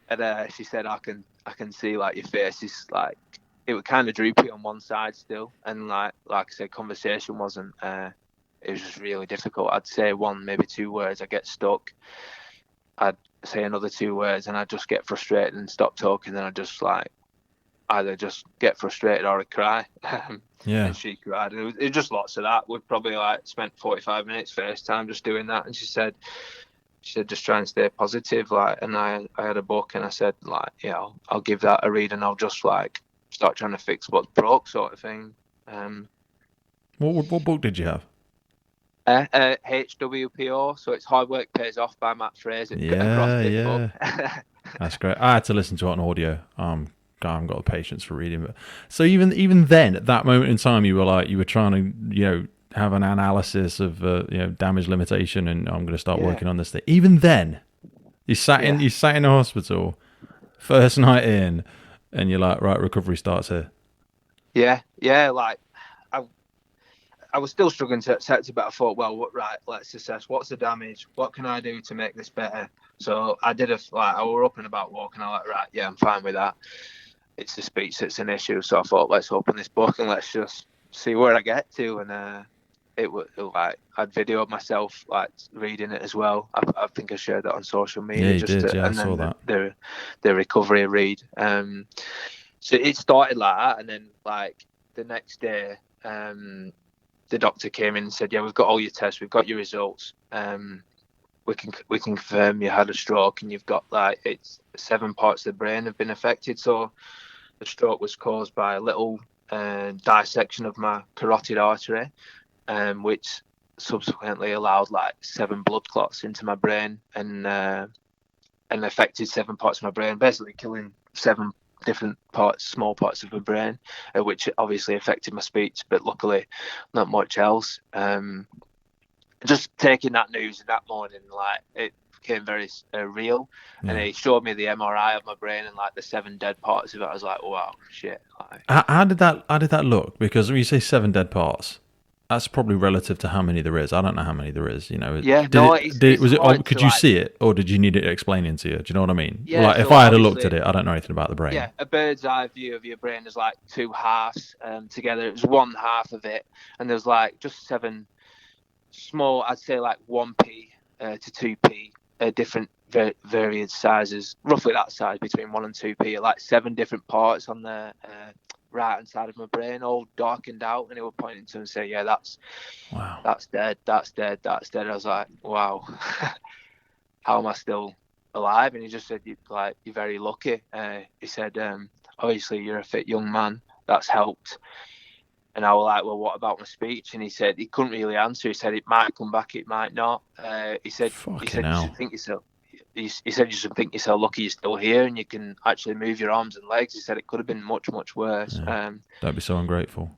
and she said, I can see, like, your face is like, it was kind of droopy on one side still, and like I said, conversation wasn't. It was just really difficult. I'd say 1, maybe 2 words, I get stuck. I'd say another 2 words, and I'd just get frustrated and stop talking. Then I'd just, like, either just get frustrated or I'd cry. And she cried. And it was just lots of that. We'd probably, like, spent 45 minutes first time just doing that. And she said, just try and stay positive. Like, and I had a book, and I said, like, yeah, I'll give that a read, and I'll just, like, start trying to fix what's broke, sort of thing. What book did you have? HWPO, so it's Hard Work Pays Off by Matt Fraser. Yeah. That's great. I had to listen to it on audio. I haven't got the patience for reading it. So even then, at that moment in time, you were trying to, have an analysis of, damage limitation, and I'm going to start working on this thing. Even then, you sat in a hospital, first night in, and you're like, right, recovery starts here. Yeah, like, I was still struggling to accept it, but I thought, well, right, let's assess what's the damage, what can I do to make this better. So I did I were up and about walking. I was like, right, yeah, I'm fine with that. It's the speech that's an issue. So I thought, let's open this book and let's just see where I get to. And it was like, I'd videoed myself, like, reading it as well. I think I shared that on social media. Yeah, you did. I saw that. The recovery read. So it started like that, and then, like, the next day, the doctor came in and said, yeah, we've got all your tests, we've got your results. We can confirm you had a stroke, and you've got, like, it's 7 parts of the brain have been affected. So the stroke was caused by a little dissection of my carotid artery, which subsequently allowed, like, 7 blood clots into my brain, and affected 7 parts of my brain, basically killing 7 different small parts of my brain, which obviously affected my speech, but luckily not much else. Just taking that news that morning, like, it became very real. And he showed me the MRI of my brain and like the 7 dead parts of it. I was like, wow, shit. Like, how did that look? Because when you say 7 dead parts, that's probably relative to how many there is. I don't know how many there is. You know. Could you see it, or did you need it explaining to you? Do you know what I mean? Yeah. Like, if I had looked at it, I don't know anything about the brain. Yeah, a bird's eye view of your brain is like 2 halves together. It was 1 half of it, and there's like just 7 small, I'd say like 1p to 2p, different varied sizes, roughly that size between 1 and 2p, like 7 different parts on the right hand side of my brain, all darkened out, and he was pointing to and say, yeah, that's dead, that's dead, that's dead. I was like, wow, how am I still alive? And he just said, you're very lucky. He said, obviously you're a fit young man, that's helped. And I was like, well, what about my speech? And he said he couldn't really answer. He said it might come back, it might not. He said you should think yourself. He said you should think yourself lucky you're still here and you can actually move your arms and legs. He said it could have been much, much worse. Yeah. Don't be so ungrateful.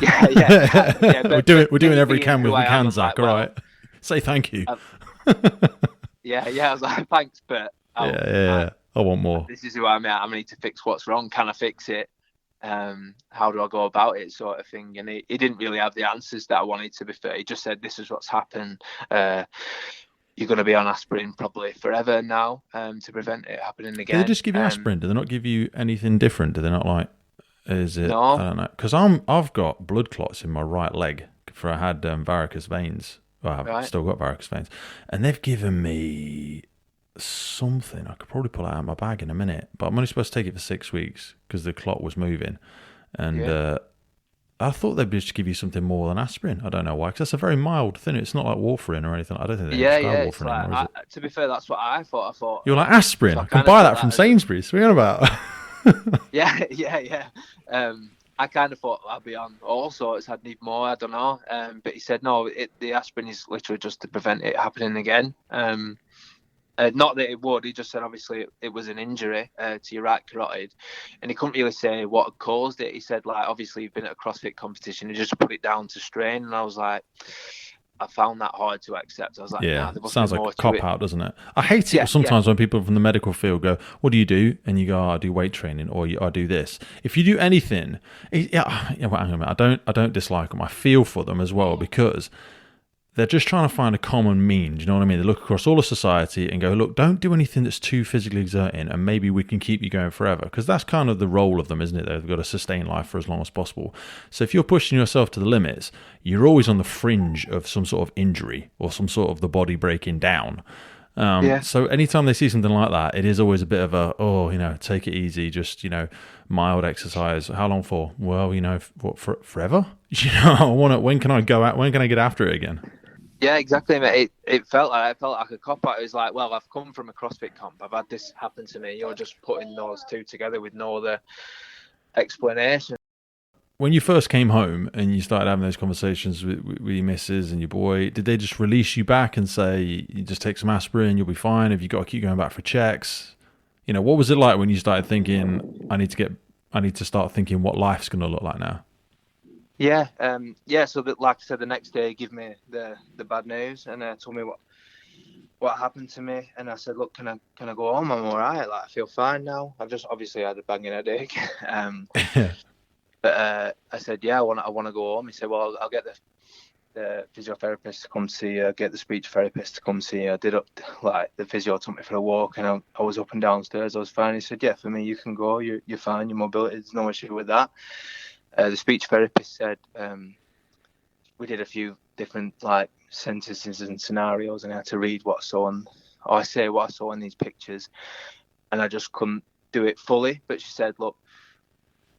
Yeah. We're doing every can we can, Zach. All right, say thank you. Yeah. I was like, thanks, but I want more. This is who I'm at. I need to fix what's wrong. Can I fix it? How do I go about it, sort of thing? And he didn't really have the answers that I wanted, to be fair. He just said, this is what's happened. You're going to be on aspirin probably forever now to prevent it happening again. Do they just give you aspirin? Do they not give you anything different? Do they not like, is it? No. I don't know. Because I've got blood clots in my right leg. I had varicose veins. Well, I've still got varicose veins. And they've given me something. I could probably pull it out of my bag in a minute. But I'm only supposed to take it for 6 weeks because the clot was moving. And I thought they'd just give you something more than aspirin. I don't know why, because that's a very mild thing. It's not like warfarin or anything. I don't think they prescribe warfarin like, anymore, is it? To be fair, that's what I thought. You're like, aspirin? So I can buy that from Sainsbury's. What are you on about? Yeah. I kind of thought I'd be on all sorts. I'd need more. I don't know. But he said, no, the aspirin is literally just to prevent it happening again. Not that it would. He just said, obviously, it was an injury to your right carotid, and he couldn't really say what had caused it. He said, like, obviously, you've been at a CrossFit competition. He just put it down to strain, and I was like, I found that hard to accept. I was like, yeah, nah, sounds like a cop out, doesn't it? I hate it sometimes when people from the medical field go, "What do you do?" And you go, "I do weight training," or "I do this." If you do anything, hang on a minute. I don't dislike them. I feel for them as well, because they're just trying to find a common mean. Do you know what I mean? They look across all of society and go, look, don't do anything that's too physically exerting, and maybe we can keep you going forever. Because that's kind of the role of them, isn't it? They've got to sustain life for as long as possible. So if you're pushing yourself to the limits, you're always on the fringe of some sort of injury or some sort of the body breaking down. So anytime they see something like that, it is always a bit of a, take it easy, just, mild exercise. How long for? Well, forever? When can I go out? When can I get after it again? Yeah, exactly, mate. It felt like a cop out. It was like, well, I've come from a CrossFit comp. I've had this happen to me. You're just putting those two together with no other explanation. When you first came home and you started having those conversations with your missus and your boy, did they just release you back and say, you just take some aspirin, you'll be fine? Have you got to keep going back for checks? What was it like when you started thinking, I need to start thinking what life's going to look like now? Yeah. So that, like I said, the next day he gave me the bad news and told me what happened to me. And I said, look, can I go home? I'm all right. Like, I feel fine now. I've just obviously had a banging headache. But I said, yeah, I want to go home. He said, well, I'll get the physiotherapist to come see you. Get the speech therapist to come see you. I did the physio took me for a walk, and I was up and downstairs. I was fine. He said, yeah, for me, you can go. You're fine. Your mobility, there's no issue with that. The speech therapist said we did a few different sentences and scenarios, and I had to read what I saw in these pictures, and I just couldn't do it fully. But she said, look,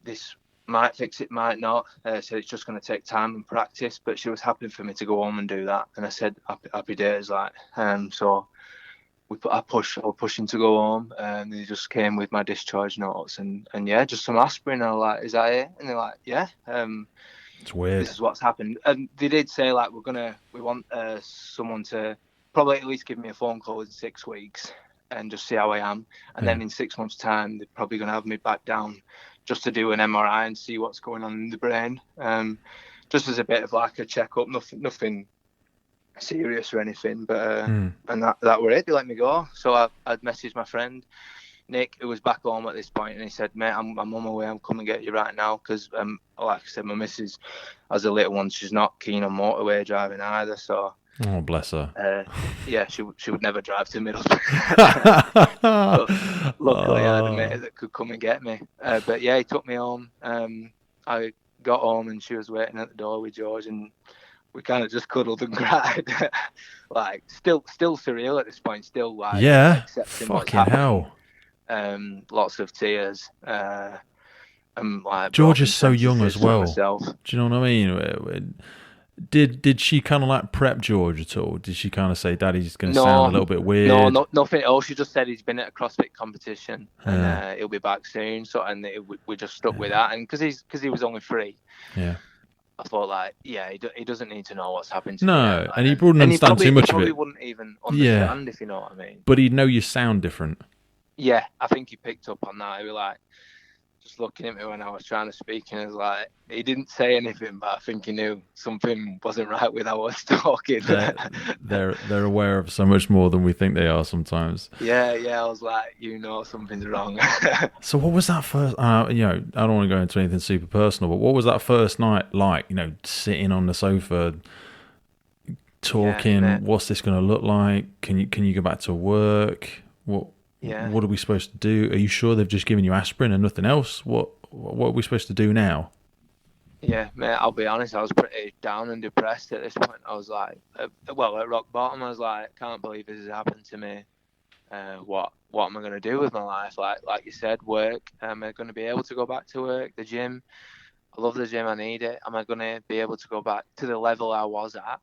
this might fix it, might not. Said it's just going to take time and practice, but she was happy for me to go home and do that. And I said, happy days, so I was pushing to go home, and they just came with my discharge notes and just some aspirin. And I'm like, is that it? And they're like, yeah. It's weird. This is what's happened. And they did say, we want someone to probably at least give me a phone call in 6 weeks and just see how I am. And then in 6 months' time, they're probably going to have me back down just to do an MRI and see what's going on in the brain. Just as a bit of a checkup, nothing serious or anything, but and that were it. They let me go. So I'd messaged my friend Nick, who was back home at this point, and he said, "Mate, I'm on my way. I'm coming to get you right now." Because like I said, my missus, as a little one, she's not keen on motorway driving either. So oh, bless her. Yeah, she would never drive to Middlesbrough. But luckily, I had a mate that could come and get me. But yeah, he took me home. I got home and she was waiting at the door with George, and we kind of just cuddled and cried. Like still surreal at this point. Still like accepting what's happening. Lots of tears. And like George is so young as well. Do you know what I mean? Did she kind of like prep George at all? Did she kind of say, "Daddy's going to sound a little bit weird"? No, nothing at all. She just said he's been at a CrossFit competition and he'll be back soon. So we just stuck with that. And because he was only 3, I thought like, he doesn't need to know what's happened to me. No, and he wouldn't understand too much of it. He probably wouldn't even understand if you know what I mean. But he'd know you sound different. Yeah, I think he picked up on that. He was like, just looking at me when I was trying to speak, and he was like, he didn't say anything, but I think he knew something wasn't right with how I was talking. They're aware of so much more than we think they are sometimes. Yeah, I was like, something's wrong. So what was that first? I don't want to go into anything super personal, but what was that first night like? Sitting on the sofa, talking. What's this going to look like? Can you go back to work? What are we supposed to do? Are you sure they've just given you aspirin and nothing else? What are we supposed to do now? Yeah, mate, I'll be honest, I was pretty down and depressed at this point. I was like, at rock bottom. I was like, can't believe this has happened to me. What am I going to do with my life? Like you said, work. Am I going to be able to go back to work? The gym. I love the gym. I need it. Am I going to be able to go back to the level I was at?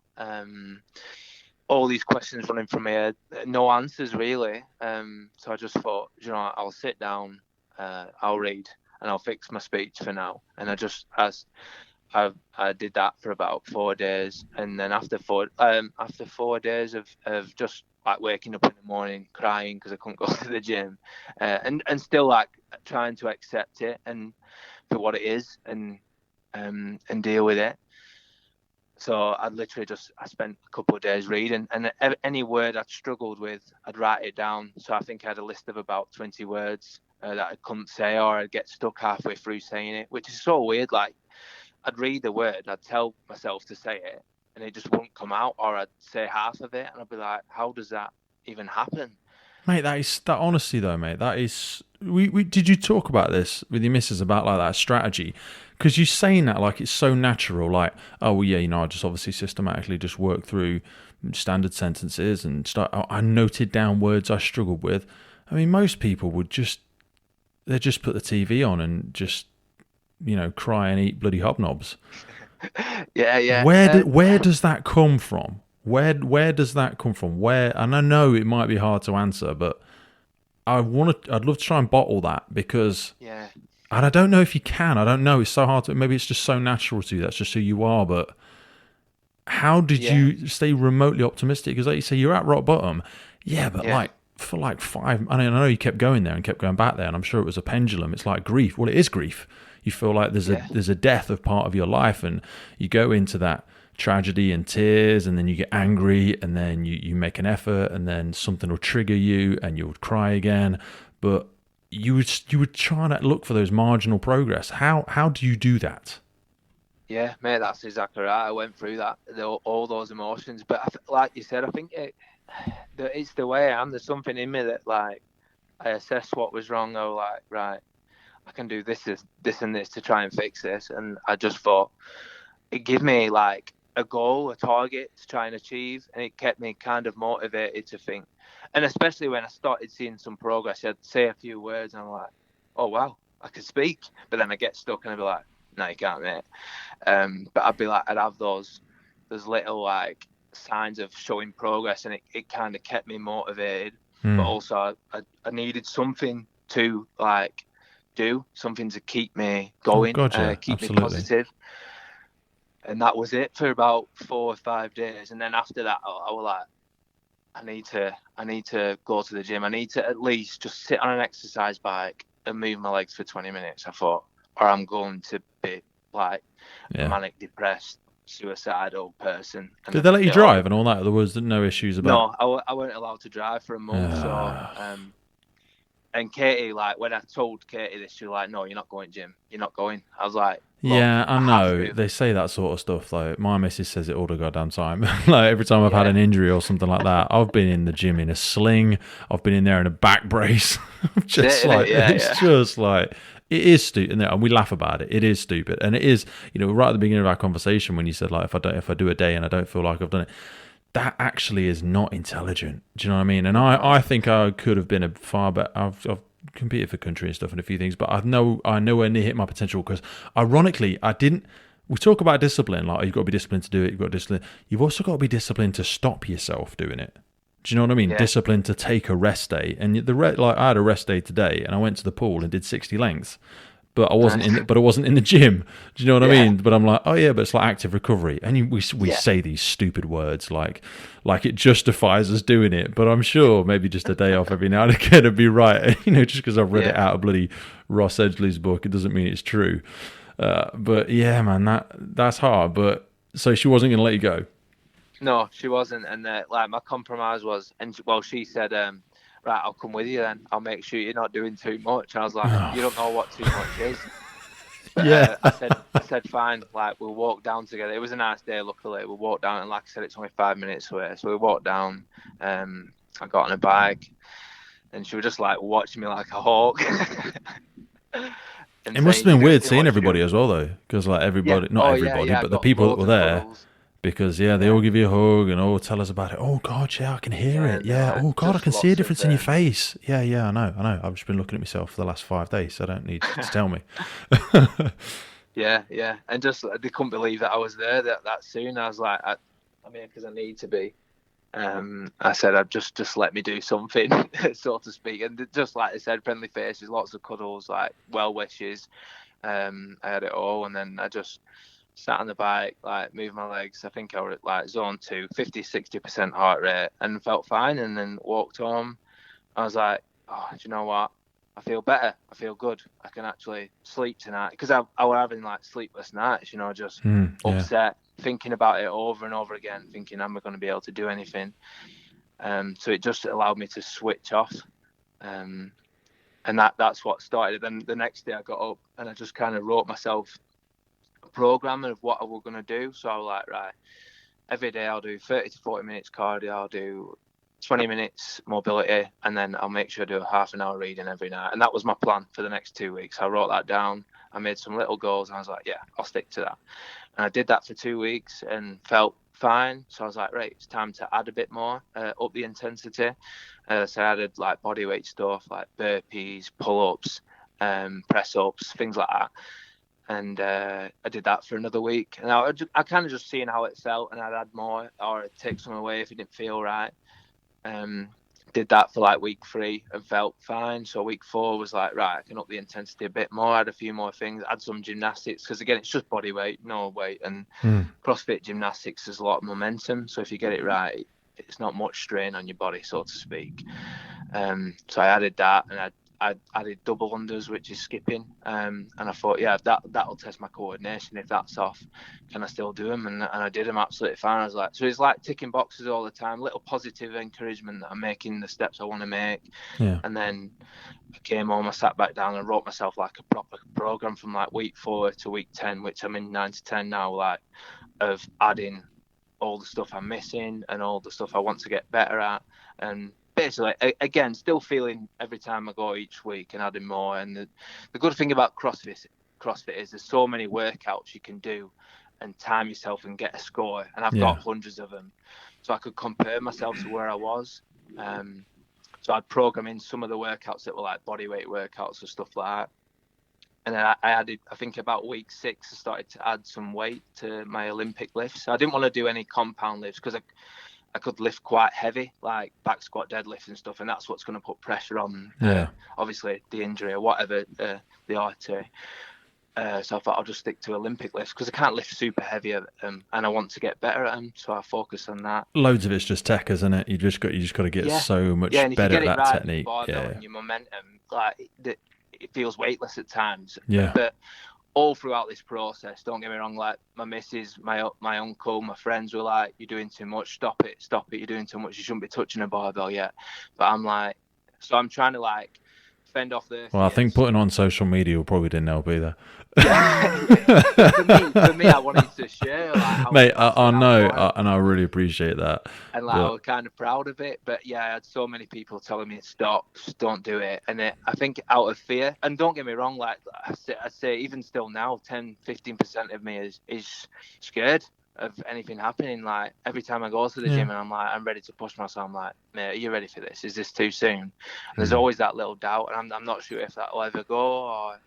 All these questions running from my head, no answers really. So I just thought, I'll sit down, I'll read, and I'll fix my speech for now. And I did that for about 4 days, and then after 4 days of just like waking up in the morning crying because I couldn't go to the gym, and still like trying to accept it and for what it is and deal with it. So I spent a couple of days reading, and any word I'd struggled with, I'd write it down. So I think I had a list of about 20 words that I couldn't say, or I'd get stuck halfway through saying it, which is so weird. Like I'd read the word, and I'd tell myself to say it, and it just wouldn't come out, or I'd say half of it, and I'd be like, how does that even happen? Mate, that honesty though, mate, that is... We did you talk about this with your missus about like that strategy? Because you're saying that like it's so natural, like, oh well, yeah, I just obviously systematically just work through standard sentences and I noted down words I struggled with. I mean, most people would just put the TV on and just cry and eat bloody hobnobs. Yeah. Where does that come from? Where does that come from? And I know it might be hard to answer, but I'd love to try and bottle that because, and I don't know if you can. I don't know. It's so hard to. Maybe it's just so natural to you. That's just who you are. But how did you stay remotely optimistic? Because like you say, you're at rock bottom. Yeah, but like for like 5. I know you kept going there and kept going back there, and I'm sure it was a pendulum. It's like grief. Well, it is grief. You feel like there's a death of part of your life, and you go into that tragedy and tears, and then you get angry, and then you make an effort, and then something will trigger you and you'll cry again. But you would try to look for those marginal progress. How do you do that? Yeah, mate, that's exactly right. I went through that, all those emotions, but like you said, I think it's the way I am. There's something in me that like I assess what was wrong. I was like, right, I can do this and this to try and fix this, and I just thought it gave me like a goal, a target to try and achieve, and it kept me kind of motivated to think. And especially when I started seeing some progress, I'd say a few words and I'm like, oh wow, I can speak. But then I get stuck and I'd be like, no, you can't, mate. But I'd have those little like signs of showing progress, and it kind of kept me motivated. But also I needed something to like do, something to keep me going, keep me positive. And that was it for about 4 or 5 days. And then after that, I was like, I need to go to the gym. I need to at least just sit on an exercise bike and move my legs for 20 minutes. I thought, or I'm going to be like manic depressed suicidal person. And did they let you drive and all that? There was no issues about. No, I weren't allowed to drive for a month. So, and Katie, like when I told Katie this, she was like, "No, you're not going, Jim. You're not going." I was like, "Yeah, I know." They say that sort of stuff. Like my missus says it all the goddamn time. Like every time I've had an injury or something like that, I've been in the gym in a sling. I've been in there in a back brace. Just like it is stupid, and we laugh about it. It is stupid, and it is. Right at the beginning of our conversation when you said like, if I do a day and I don't feel like I've done it. That actually is not intelligent. Do you know what I mean? And I think I could have been a far better. I've competed for country and stuff and a few things, but I nowhere near hit my potential because, ironically, I didn't. We talk about discipline, like you've got to be disciplined to do it. You've got discipline. You've also got to be disciplined to stop yourself doing it. Do you know what I mean? Yeah. Disciplined to take a rest day, and I had a rest day today, and I went to the pool and did 60 lengths. But I wasn't in the gym. Do you know what I mean? But I'm like, oh yeah, but it's like active recovery, and we say these stupid words like it justifies us doing it. But I'm sure maybe just a day off every now and again would be right. Just because I've read it out of bloody Ross Edgley's book, it doesn't mean it's true. But yeah, man, that's hard. But so she wasn't going to let you go. No, she wasn't, and like my compromise was, and she said. Right, I'll come with you then. I'll make sure you're not doing too much. I was like, you don't know what too much is. But, I said, fine. Like, we'll walk down together. It was a nice day, luckily. We walked down, and like I said, it's only 5 minutes away. So we walked down. I got on a bike, and she was just like watching me like a hawk. It must have been weird seeing everybody as well, though, because like everybody, not everybody, but the people that were there. Cuddles. Because, they all give you a hug and tell us about it. Oh, God, I can hear it. Yeah. Oh, God, I can see a difference in your face. Yeah, I know. I've just been looking at myself for the last 5 days, so I don't need you to tell me. Yeah. And just, they couldn't believe that I was there that soon. I was like, I'm here because I need to be. I said, I'd just let me do something, so to speak. And just like I said, friendly faces, lots of cuddles, like well wishes. I had it all. And then I just sat on the bike, like moved my legs. I think I was at like zone 2, 50-60% heart rate, and felt fine. And then walked home. I was like, oh, do you know what? I feel better. I feel good. I can actually sleep tonight, because I was having like sleepless nights, just upset, thinking about it over and over again, thinking, am I going to be able to do anything? So it just allowed me to switch off. And that's what started. Then the next day I got up and I just kind of wrote myself program of what I was going to do. So I was like, right, every day I'll do 30 to 40 minutes cardio, I'll do 20 minutes mobility, and then I'll make sure I do a half an hour reading every night. And that was my plan for the next 2 weeks. I wrote that down. I made some little goals, and I was like, yeah, I'll stick to that. And I did that for 2 weeks and felt fine. So I was like, right, it's time to add a bit more, up the intensity. So I added like body weight stuff like burpees, pull-ups, press-ups, things like that. And I did that for another week, and I kind of just seeing how it felt, and I'd add more or I'd take some away if it didn't feel right. Did that for like week 3 and felt fine. So week 4 was like, right, I can up the intensity a bit more, add a few more things, add some gymnastics, because again, it's just body weight, no weight, and CrossFit gymnastics is a lot of momentum. So if you get it right, it's not much strain on your body, so to speak. So I added that, and I added double unders, which is skipping, and I thought, yeah, that'll test my coordination. If that's off, can I still do them? And I did them absolutely fine. I was like, so it's like ticking boxes all the time, little positive encouragement that I'm making the steps I want to make. Yeah. And then I came home, I sat back down and wrote myself like a proper program from like week 4 to week 10, which I'm in 9 to 10 now, like of adding all the stuff I'm missing and all the stuff I want to get better at. And basically, again, still feeling every time I go each week and adding more. And the good thing about CrossFit is there's so many workouts you can do and time yourself and get a score. And I've got hundreds of them. So I could compare myself to where I was. So I'd program in some of the workouts that were like body weight workouts or stuff like that. And then I added, I think about week 6, I started to add some weight to my Olympic lifts. So I didn't want to do any compound lifts because I could lift quite heavy, like back squat, deadlift and stuff, and that's what's going to put pressure on, obviously, the injury or whatever, the artery. So I thought I'll just stick to Olympic lifts because I can't lift super heavy, and I want to get better at them, so I focus on that. Loads of it's just tech, isn't it? You just got to get so much better at that right technique. And your momentum, like it feels weightless at times. Yeah. But all throughout this process, don't get me wrong, like my missus, my uncle, my friends were like, "You're doing too much. Stop it. You're doing too much. You shouldn't be touching a barbell yet." But I'm like, so I'm trying to like fend off the. Well, I think putting on social media probably didn't help either. For me, I wanted to share. Like, mate, I know, and I really appreciate that. And like, I was kind of proud of it, but yeah, I had so many people telling me stop, don't do it, and I think out of fear. And don't get me wrong, like I say, even still now, 10-15% of me is scared of anything happening. Like every time I go to the gym and I'm like, I'm ready to push myself, I'm like, mate, are you ready for this? Is this too soon? And there's always that little doubt, and I'm not sure if that will ever go, or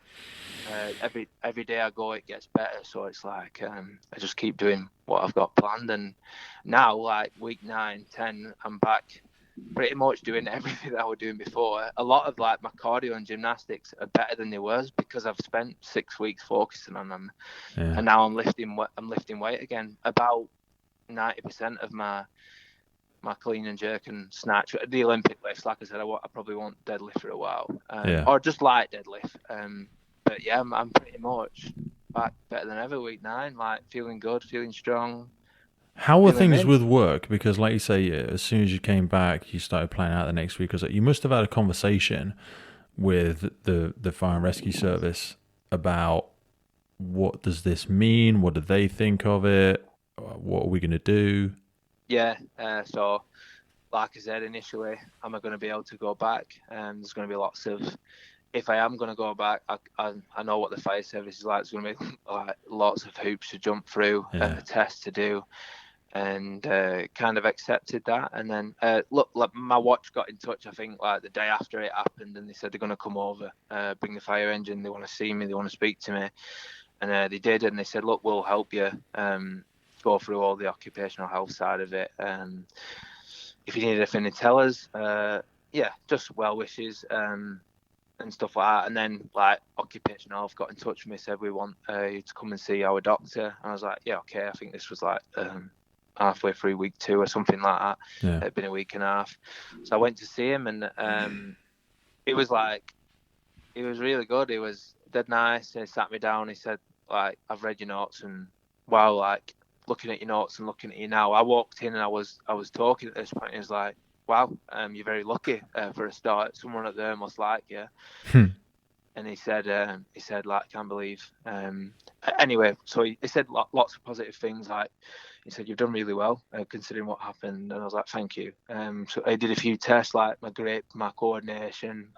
every day I go, it gets better. So it's like I just keep doing what I've got planned, and now like week 9, 10, I'm back pretty much doing everything that I was doing before. A lot of like my cardio and gymnastics are better than they was because I've spent 6 weeks focusing on them, and now I'm lifting weight again. About 90% of my clean and jerk and snatch, the Olympic lifts, like I said, I probably won't deadlift for a while, or just light deadlift. But yeah, I'm pretty much back better than ever week 9, like feeling good, feeling strong. How were things with work? Because like you say, as soon as you came back, you started planning out the next week. You must have had a conversation with the fire and rescue service about what does this mean? What do they think of it? What are we going to do? Yeah, so like I said initially, am I going to be able to go back? There's going to be lots of... If I am going to go back, I know what the fire service is like. There's going to be like lots of hoops to jump through and a test to do, and kind of accepted that. And then look, like my watch got in touch, I think, like the day after it happened, and they said they're going to come over, bring the fire engine. They want to see me. They want to speak to me, and they did. And they said, look, we'll help you go through all the occupational health side of it. If you need anything, tell us. Just well wishes. And stuff like that. And then like occupational health got in touch with me, said we want you to come and see our doctor. And I was like, yeah, okay. I think this was like halfway through week 2 or something like that. It'd been a week and a half. So I went to see him, and it was really good. It was dead nice. And he sat me down. He said, like, I've read your notes, and wow, like looking at your notes and looking at you now. I walked in and I was talking at this point. He was like, wow, you're very lucky for a start. Someone up there must like you. And he said, like, I can't believe. Anyway, so he said lots of positive things. Like, he said, you've done really well considering what happened. And I was like, thank you. So I did a few tests, like my grip, my coordination,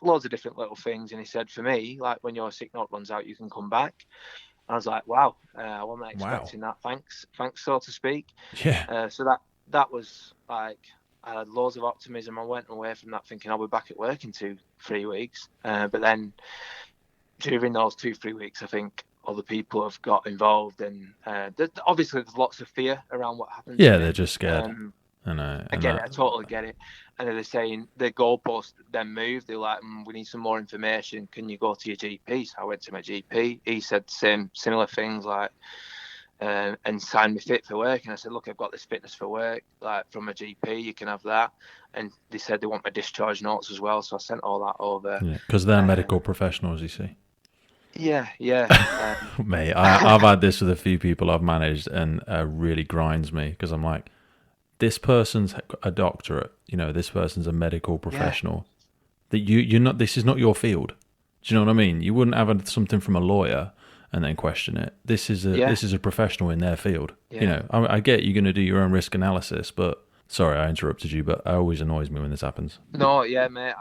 loads of different little things. And he said, for me, like when your sick note runs out, you can come back. I was like, wow, I wasn't expecting that. Thanks, so to speak. Yeah. So that was like, I had loads of optimism. I went away from that thinking I'll be back at work in 2-3 weeks. But then during those 2-3 weeks, I think other people have got involved, and obviously there's lots of fear around what happens. Yeah, they're just scared. I get it. I totally get it. And they're saying the goalpost then moved. They're like, we need some more information. Can you go to your GP? So I went to my GP. He said similar things, like, and signed me fit for work. And I said, look, I've got this fitness for work, like from a GP, you can have that. And they said they want my discharge notes as well. So I sent all that over. Yeah, because they're medical professionals, you see. Yeah. Mate, I've had this with a few people I've managed, and really grinds me, because I'm like, this person's a doctorate, this person's a medical professional. That you're not. This is not your field. Do you know what I mean? You wouldn't have something from a lawyer and then question it. This is a professional in their field. Yeah. I get you're going to do your own risk analysis, but sorry, I interrupted you, but it always annoys me when this happens. No, yeah, mate.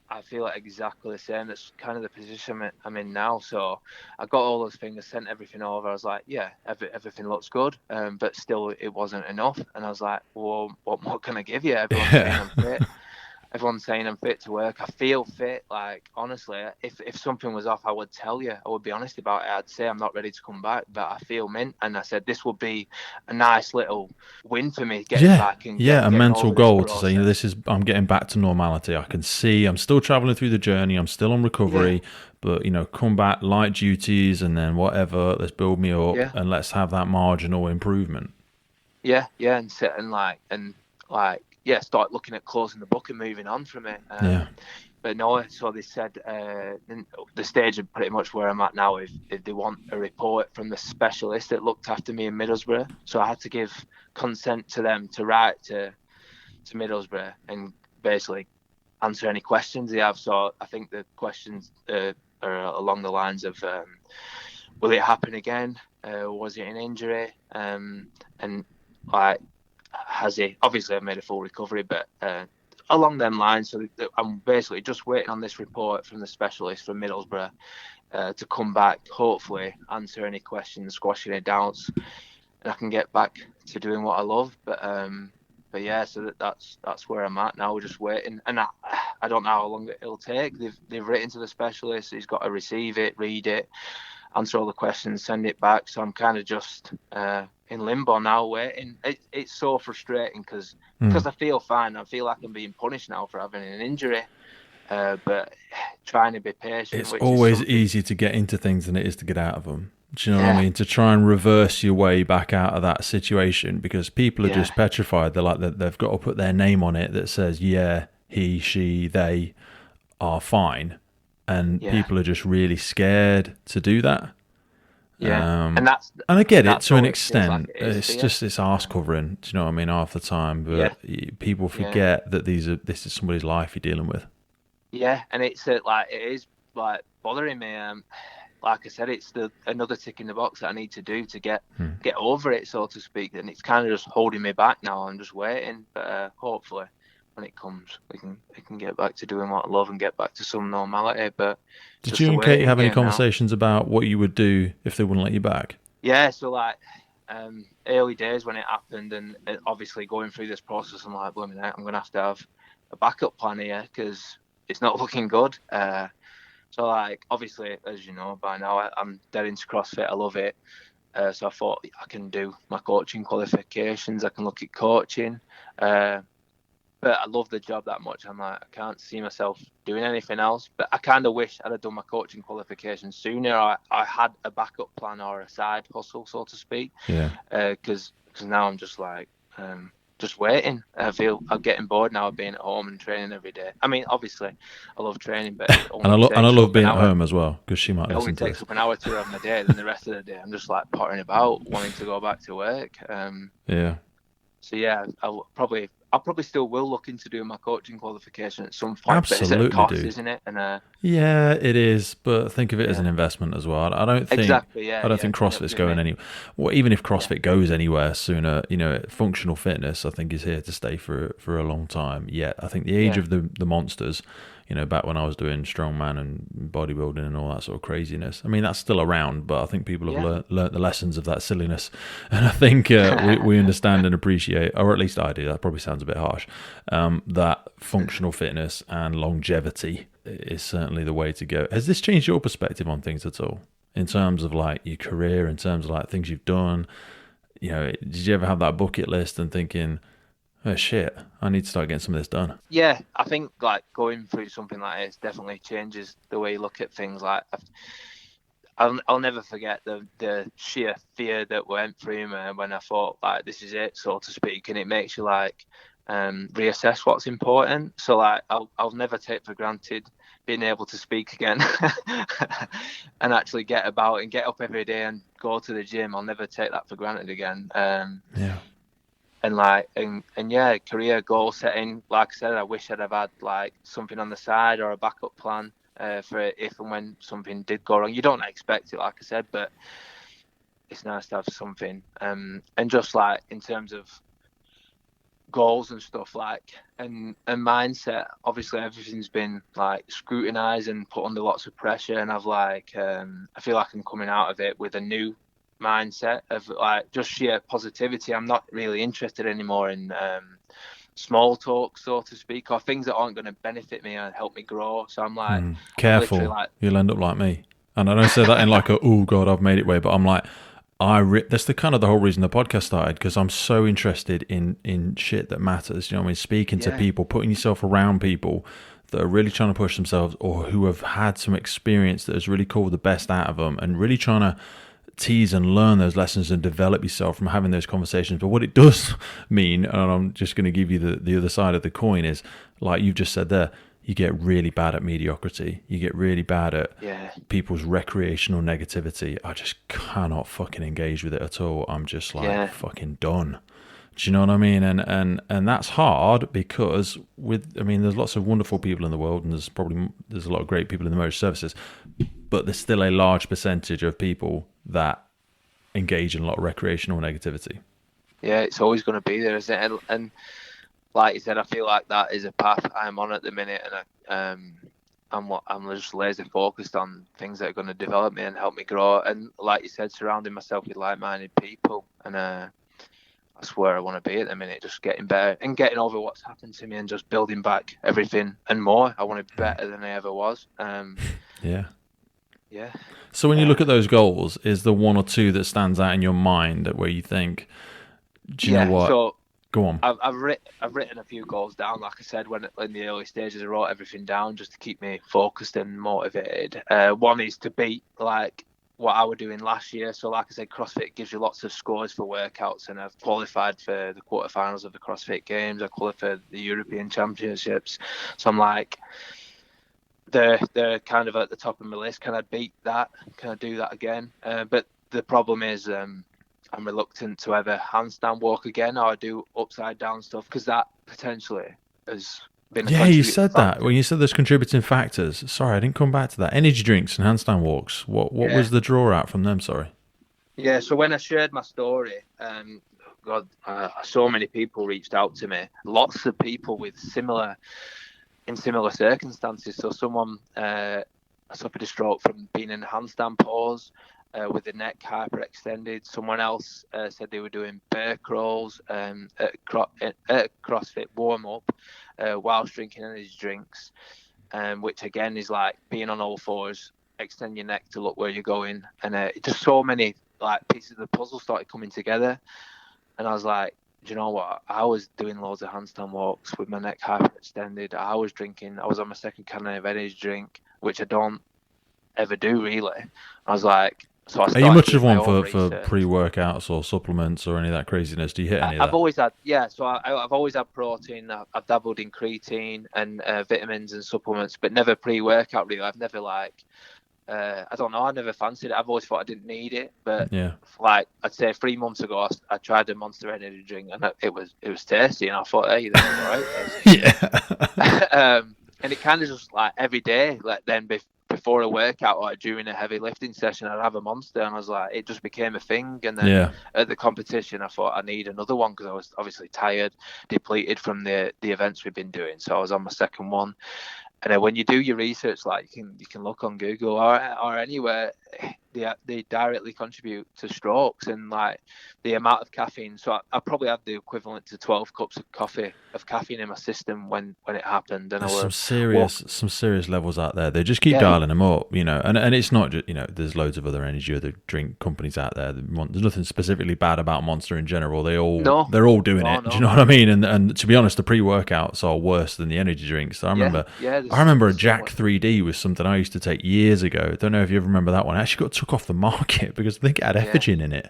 I feel like exactly the same. That's kind of the position I'm in now. So I got all those things, sent everything over. I was like, yeah, everything looks good, but still it wasn't enough. And I was like, well, what more can I give you? Everyone's saying I'm fit. Everyone's saying I'm fit to work. I feel fit. Like, honestly, if something was off, I would tell you. I would be honest about it. I'd say I'm not ready to come back, but I feel mint. And I said this would be a nice little win for me, getting back. And a mental goal to say, I'm getting back to normality. I can see I'm still traveling through the journey. I'm still on recovery, but come back, light duties, and then whatever. Let's build me up, and let's have that marginal improvement. Yeah, and sit and start looking at closing the book and moving on from it. no, so they said the stage of pretty much where I'm at now, if they want a report from the specialist that looked after me in Middlesbrough, so I had to give consent to them to write to Middlesbrough and basically answer any questions they have. So I think the questions are along the lines of, will it happen again? Was it an injury? And like, has he? Obviously, I've made a full recovery, but along them lines. So I'm basically just waiting on this report from the specialist from Middlesbrough to come back, hopefully answer any questions, squash any doubts, and I can get back to doing what I love. But yeah, so that's where I'm at now. We're just waiting, and I don't know how long it'll take. They've written to the specialist. He's got to receive it, read it, answer all the questions, send it back. So I'm kind of just in limbo now, waiting. It's so frustrating because I feel fine. I feel like I'm being punished now for having an injury. But trying to be patient. It's always easier to get into things than it is to get out of them. Do you know what I mean? To try and reverse your way back out of that situation, because people are just petrified. They're like, they've got to put their name on it that says, yeah, he, she, they are fine. And people are just really scared to do that. Yeah, and I get it to an extent. Like it's arse covering. Do you know what I mean? Half the time, but people forget that this is somebody's life you're dealing with. Yeah, and it's it is bothering me. Like I said, it's another tick in the box that I need to do to get over it, so to speak. And it's kind of just holding me back now. I'm just waiting, but hopefully, when it comes, we can get back to doing what I love and get back to some normality. But did you and Kate have any conversations about what you would do if they wouldn't let you back? Yeah, so early days when it happened, and obviously going through this process, I'm like, blooming out, I'm going to have a backup plan here because it's not looking good. So obviously, as you know by now, I'm dead into CrossFit. I love it. So I thought I can do my coaching qualifications. I can look at coaching. But I love the job that much. I'm like, I can't see myself doing anything else. But I kind of wish I'd have done my coaching qualifications sooner. I had a backup plan or a side hustle, so to speak. Yeah. Because now I'm just just waiting. I feel I'm getting bored now of being at home and training every day. I mean, obviously, I love training, but I love being at home as well, because she might listen to this. It only takes up an hour to have my day. Then the rest of the day, I'm just pottering about, wanting to go back to work. So yeah, I'll probably still will look into doing my coaching qualification at some point. Absolutely, but it's a cost, isn't it? And yeah, it is. But think of it as an investment as well. I don't think CrossFit's going anywhere. Well, even if CrossFit goes anywhere sooner, functional fitness I think is here to stay for a long time. Yet I think the age of the monsters. Back when I was doing strongman and bodybuilding and all that sort of craziness. I mean, that's still around, but I think people have learnt the lessons of that silliness. And I think we understand and appreciate, or at least I do, that probably sounds a bit harsh, that functional fitness and longevity is certainly the way to go. Has this changed your perspective on things at all? In terms of your career, in terms of things you've done? Did you ever have that bucket list and thinking, oh shit, I need to start getting some of this done? Yeah, I think going through something like this definitely changes the way you look at things. I'll never forget the sheer fear that went through me when I thought this is it, so to speak, and it makes you reassess what's important. So I'll never take for granted being able to speak again and actually get about and get up every day and go to the gym. I'll never take that for granted again. And career goal setting. Like I said, I wish I'd have had something on the side or a backup plan for if and when something did go wrong. You don't expect it, like I said, but it's nice to have something. And just in terms of goals and stuff and mindset, obviously everything's been scrutinized and put under lots of pressure, and I've I feel like I'm coming out of it with a new mindset of just sheer positivity. I'm not really interested anymore in small talk, so to speak, or things that aren't going to benefit me and help me grow. So I'm careful, you'll end up like me. And I don't say that in oh god, I've made it way, but I'm that's the kind of the whole reason the podcast started, because I'm so interested in shit that matters. Speaking to people, putting yourself around people that are really trying to push themselves, or who have had some experience that has really called the best out of them, and really trying to tease and learn those lessons and develop yourself from having those conversations. But what it does mean, and I'm just going to give you the other side of the coin, is you've just said there, you get really bad at mediocrity. You get really bad at people's recreational negativity. I just cannot fucking engage with it at all. I'm just like fucking done. Do you know what I mean? And that's hard because there's lots of wonderful people in the world, and there's a lot of great people in the motor services, but there's still a large percentage of people that engage in a lot of recreational negativity. Yeah, it's always going to be there, isn't it? And like you said, I feel like that is a path I'm on at the minute, and I'm just laser focused on things that are going to develop me and help me grow. And like you said, surrounding myself with like-minded people, and that's where I want to be at the minute. Just getting better and getting over what's happened to me, and just building back everything and more. I want to be better than I ever was. Yeah. So when you look at those goals, is there one or two that stands out in your mind where you think, do you know what? So go on. I've written a few goals down. Like I said, when in the early stages, I wrote everything down just to keep me focused and motivated. One is to beat like what I was doing last year. So like I said, CrossFit gives you lots of scores for workouts, and I've qualified for the quarterfinals of the CrossFit Games. I qualified for the European Championships. So I'm like, they're kind of at the top of my list. Can I beat that? Can I do that again? But the problem is I'm reluctant to ever handstand walk again, or do upside down stuff, because that potentially has been a you said factor. That when you said there's contributing factors. Sorry, I didn't come back to that. Energy drinks and handstand walks, what was the draw out from them? Sorry. Yeah, so when I shared my story, so many people reached out to me, lots of people with similar circumstances. So someone suffered a stroke from being in a handstand pose with the neck hyperextended. Someone else said they were doing bear crawls at CrossFit warm-up whilst drinking energy drinks, which again is like being on all fours, extend your neck to look where you're going. And just so many like pieces of the puzzle started coming together. And I was like, do you know what? I was doing loads of handstand walks with my neck hyperextended. I was drinking. I was on my second can of energy drink, which I don't ever do really. I was like, so I started. Are you much of one for pre-workouts or supplements or any of that craziness? Do you hit any of that? I've always had, so I've always had protein. I've dabbled in creatine and vitamins and supplements, but never pre-workout really. I've never I don't know. I never fancied it. I've always thought I didn't need it, but like I'd say 3 months ago, I tried a Monster Energy drink, and it was tasty, and I thought, hey, that's all right. And it kind of just like every day, like then before a workout or during a heavy lifting session, I'd have a Monster, and I was like, it just became a thing. And then at the competition, I thought I need another one because I was obviously tired, depleted from the events we've been doing. So I was on my second one. And then when you do your research, like you can look on Google or anywhere, they directly contribute to strokes, and like the amount of caffeine. So I probably had the equivalent to 12 cups of caffeine in my system when it happened. And there's some serious levels out there. They just keep dialing them up, And it's not just, there's loads of other drink companies out there. There's nothing specifically bad about Monster in general. They're all doing it. Do you know what I mean? And to be honest, the pre-workouts are worse than the energy drinks. So I remember a Jack 3D was something I used to take years ago. Don't know if you ever remember that one. I actually got took off the market because I think it had effigy in it.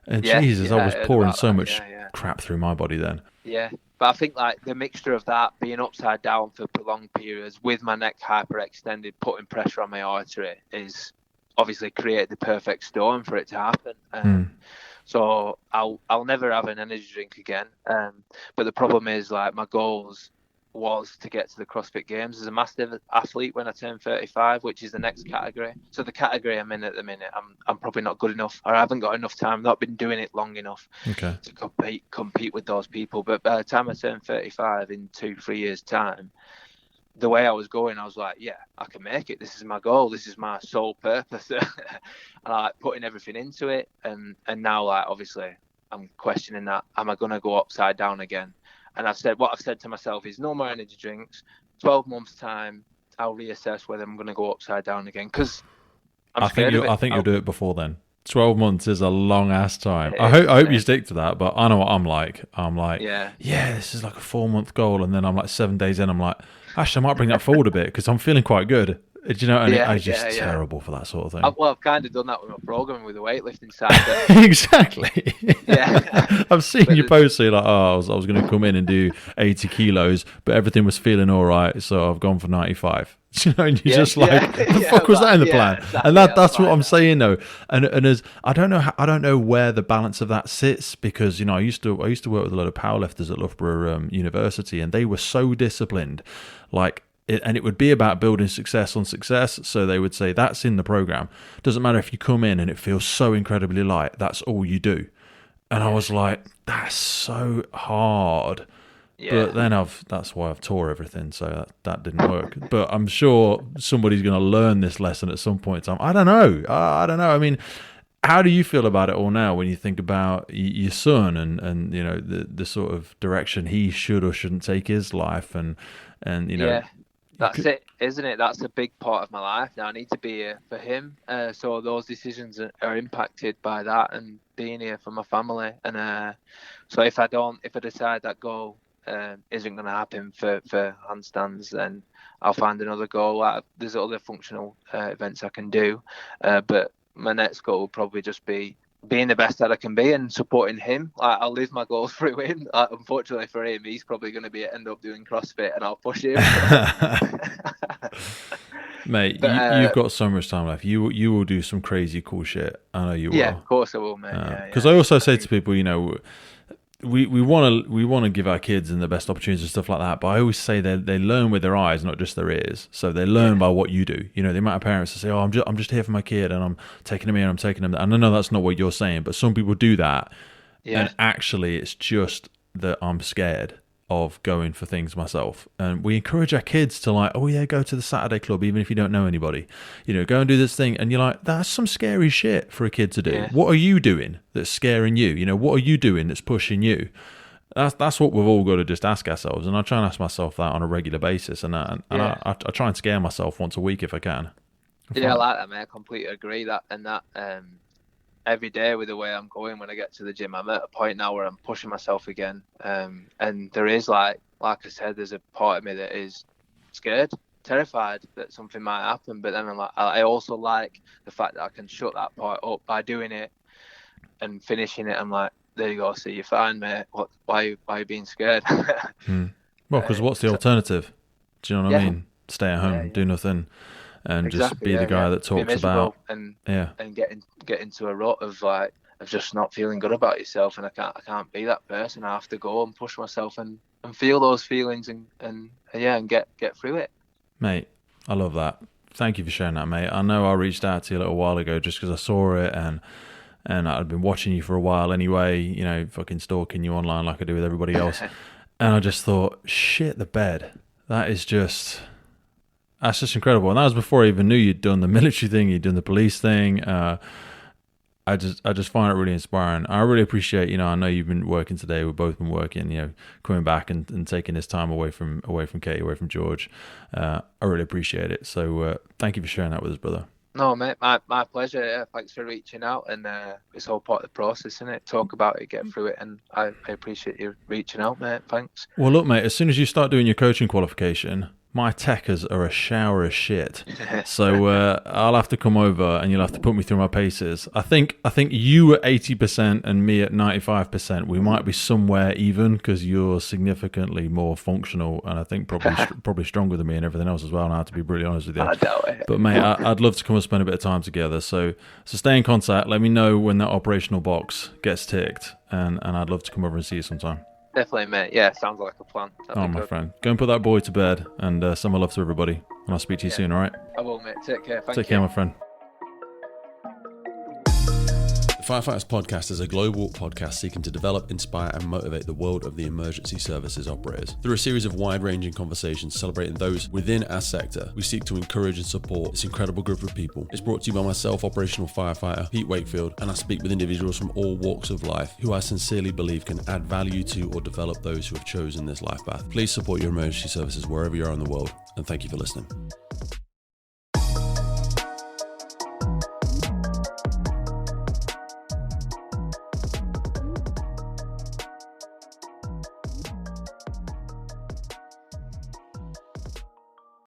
And Jesus, I was pouring so much crap through my body then. Yeah, but I think like the mixture of that, being upside down for prolonged periods with my neck hyperextended, putting pressure on my artery, is obviously created the perfect storm for it to happen. So I'll never have an energy drink again. But the problem is, like, my goals was to get to the CrossFit Games as a master athlete when I turn 35, which is the next category. So the category I'm in at the minute, I'm probably not good enough, or I haven't got enough time, not been doing it long enough to compete with those people. But by the time I turn 35 in 2-3 years time, the way I was going, I was like, yeah, I can make it. This is my goal. This is my sole purpose. And I like putting everything into it. And now, like, obviously I'm questioning that. Am I going to go upside down again? And what I've said to myself is no more energy drinks. 12 months time, I'll reassess whether I'm going to go upside down again. Because I think you'll do it before then. 12 months is a long ass time. I hope you stick to that, but I know what I'm like. This is like a 4-month goal, and then I'm like 7 days in, I'm like, actually, I might bring that forward a bit because I'm feeling quite good. Do you know? And I was just terrible for that sort of thing. I've kind of done that with my programming with the weightlifting side. Exactly. Yeah. I've seen you post, so you're like, I was going to come in and do 80 kilos, but everything was feeling all right, so I've gone for 95. You know, and you're just like, the fuck was that in the plan? Exactly, and that's what I'm saying though. And as I don't know where the balance of that sits, because, you know, I used to work with a lot of powerlifters at Loughborough University, and they were so disciplined, like. And it would be about building success on success. So they would say, that's in the program. Doesn't matter if you come in and it feels so incredibly light. That's all you do. And I was like, that's so hard. Yeah. But then that's why I've tore everything. So that didn't work. But I'm sure somebody's going to learn this lesson at some point in time. I don't know. I mean, how do you feel about it all now when you think about your son and you know, the sort of direction he should or shouldn't take his life and you know. Yeah. That's it, isn't it? That's a big part of my life now. I need to be here for him. So those decisions are impacted by that and being here for my family. And so if I decide that goal isn't going to happen for handstands, then I'll find another goal. There's other functional events I can do. But my next goal will probably just be being the best that I can be and supporting him. I'll live my goals through him. Unfortunately for him, he's probably going to end up doing CrossFit, and I'll push him. Mate, but, you've got so much time left. You will do some crazy cool shit. I know you will. Yeah, of course I will, mate. Because I also say to people, you know, we want to give our kids and the best opportunities and stuff like that, but I always say they learn with their eyes, not just their ears. So they learn by what you do. You know, the amount of parents that say, "Oh, I'm just here for my kid, and I'm taking him here, and I'm taking him there." And I know that's not what you're saying, but some people do that, and actually, it's just that I'm scared of going for things myself. And we encourage our kids to, like, oh yeah, go to the Saturday club even if you don't know anybody, you know, go and do this thing. And you're like, that's some scary shit for a kid to do. What are you doing that's scaring you? You know, what are you doing that's pushing you? That's what we've all got to just ask ourselves. And I try and ask myself that on a regular basis, and I try and scare myself once a week if I can. I like that, mate. I completely agree that every day with the way I'm going when I get to the gym, I'm at a point now where I'm pushing myself again. And there is, like I said, there's a part of me that is scared, terrified that something might happen. But then I also like the fact that I can shut that part up by doing it and finishing it. I'm like, there you go, see, you're fine, mate. Why are you being scared? Well, because what's the alternative? Do you know what I mean? Stay at home, do nothing. And just be the guy that talks about and get into a rut of just not feeling good about yourself, and I can't be that person. I have to go and push myself and feel those feelings and get through it. Mate, I love that. Thank you for sharing that, mate. I know I reached out to you a little while ago just because I saw it and I'd been watching you for a while anyway, you know, fucking stalking you online like I do with everybody else. And I just thought, shit the bed. That's just incredible. And that was before I even knew you'd done the military thing, you'd done the police thing. I just find it really inspiring. I really appreciate, you know, I know you've been working today. We've both been working, you know, coming back and taking this time away from Katie, away from George. I really appreciate it. So thank you for sharing that with us, brother. No, mate, my pleasure. Yeah, thanks for reaching out, and it's all part of the process, isn't it? Talk about it, get through it, and I appreciate you reaching out, mate. Thanks. Well, look, mate, as soon as you start doing your coaching qualification, my techers are a shower of shit. So I'll have to come over and you'll have to put me through my paces. I think you at 80% and me at 95%. We might be somewhere even because you're significantly more functional and I think probably stronger than me and everything else as well. And I have to be brutally honest with you. I doubt it. But mate, I'd love to come and spend a bit of time together. So stay in contact. Let me know when that operational box gets ticked, and I'd love to come over and see you sometime. Definitely, mate. Yeah, sounds like a plan. That'd be my friend. Go and put that boy to bed, and summer love to everybody. And I'll speak to you soon, all right? I will, mate. Take care. Take care, my friend. The Firefighters podcast is a global podcast seeking to develop, inspire, and motivate the world of the emergency services operators. Through a series of wide-ranging conversations celebrating those within our sector, we seek to encourage and support this incredible group of people. It's brought to you by myself, operational firefighter Pete Wakefield, and I speak with individuals from all walks of life who I sincerely believe can add value to or develop those who have chosen this life path. Please support your emergency services wherever you are in the world, and thank you for listening.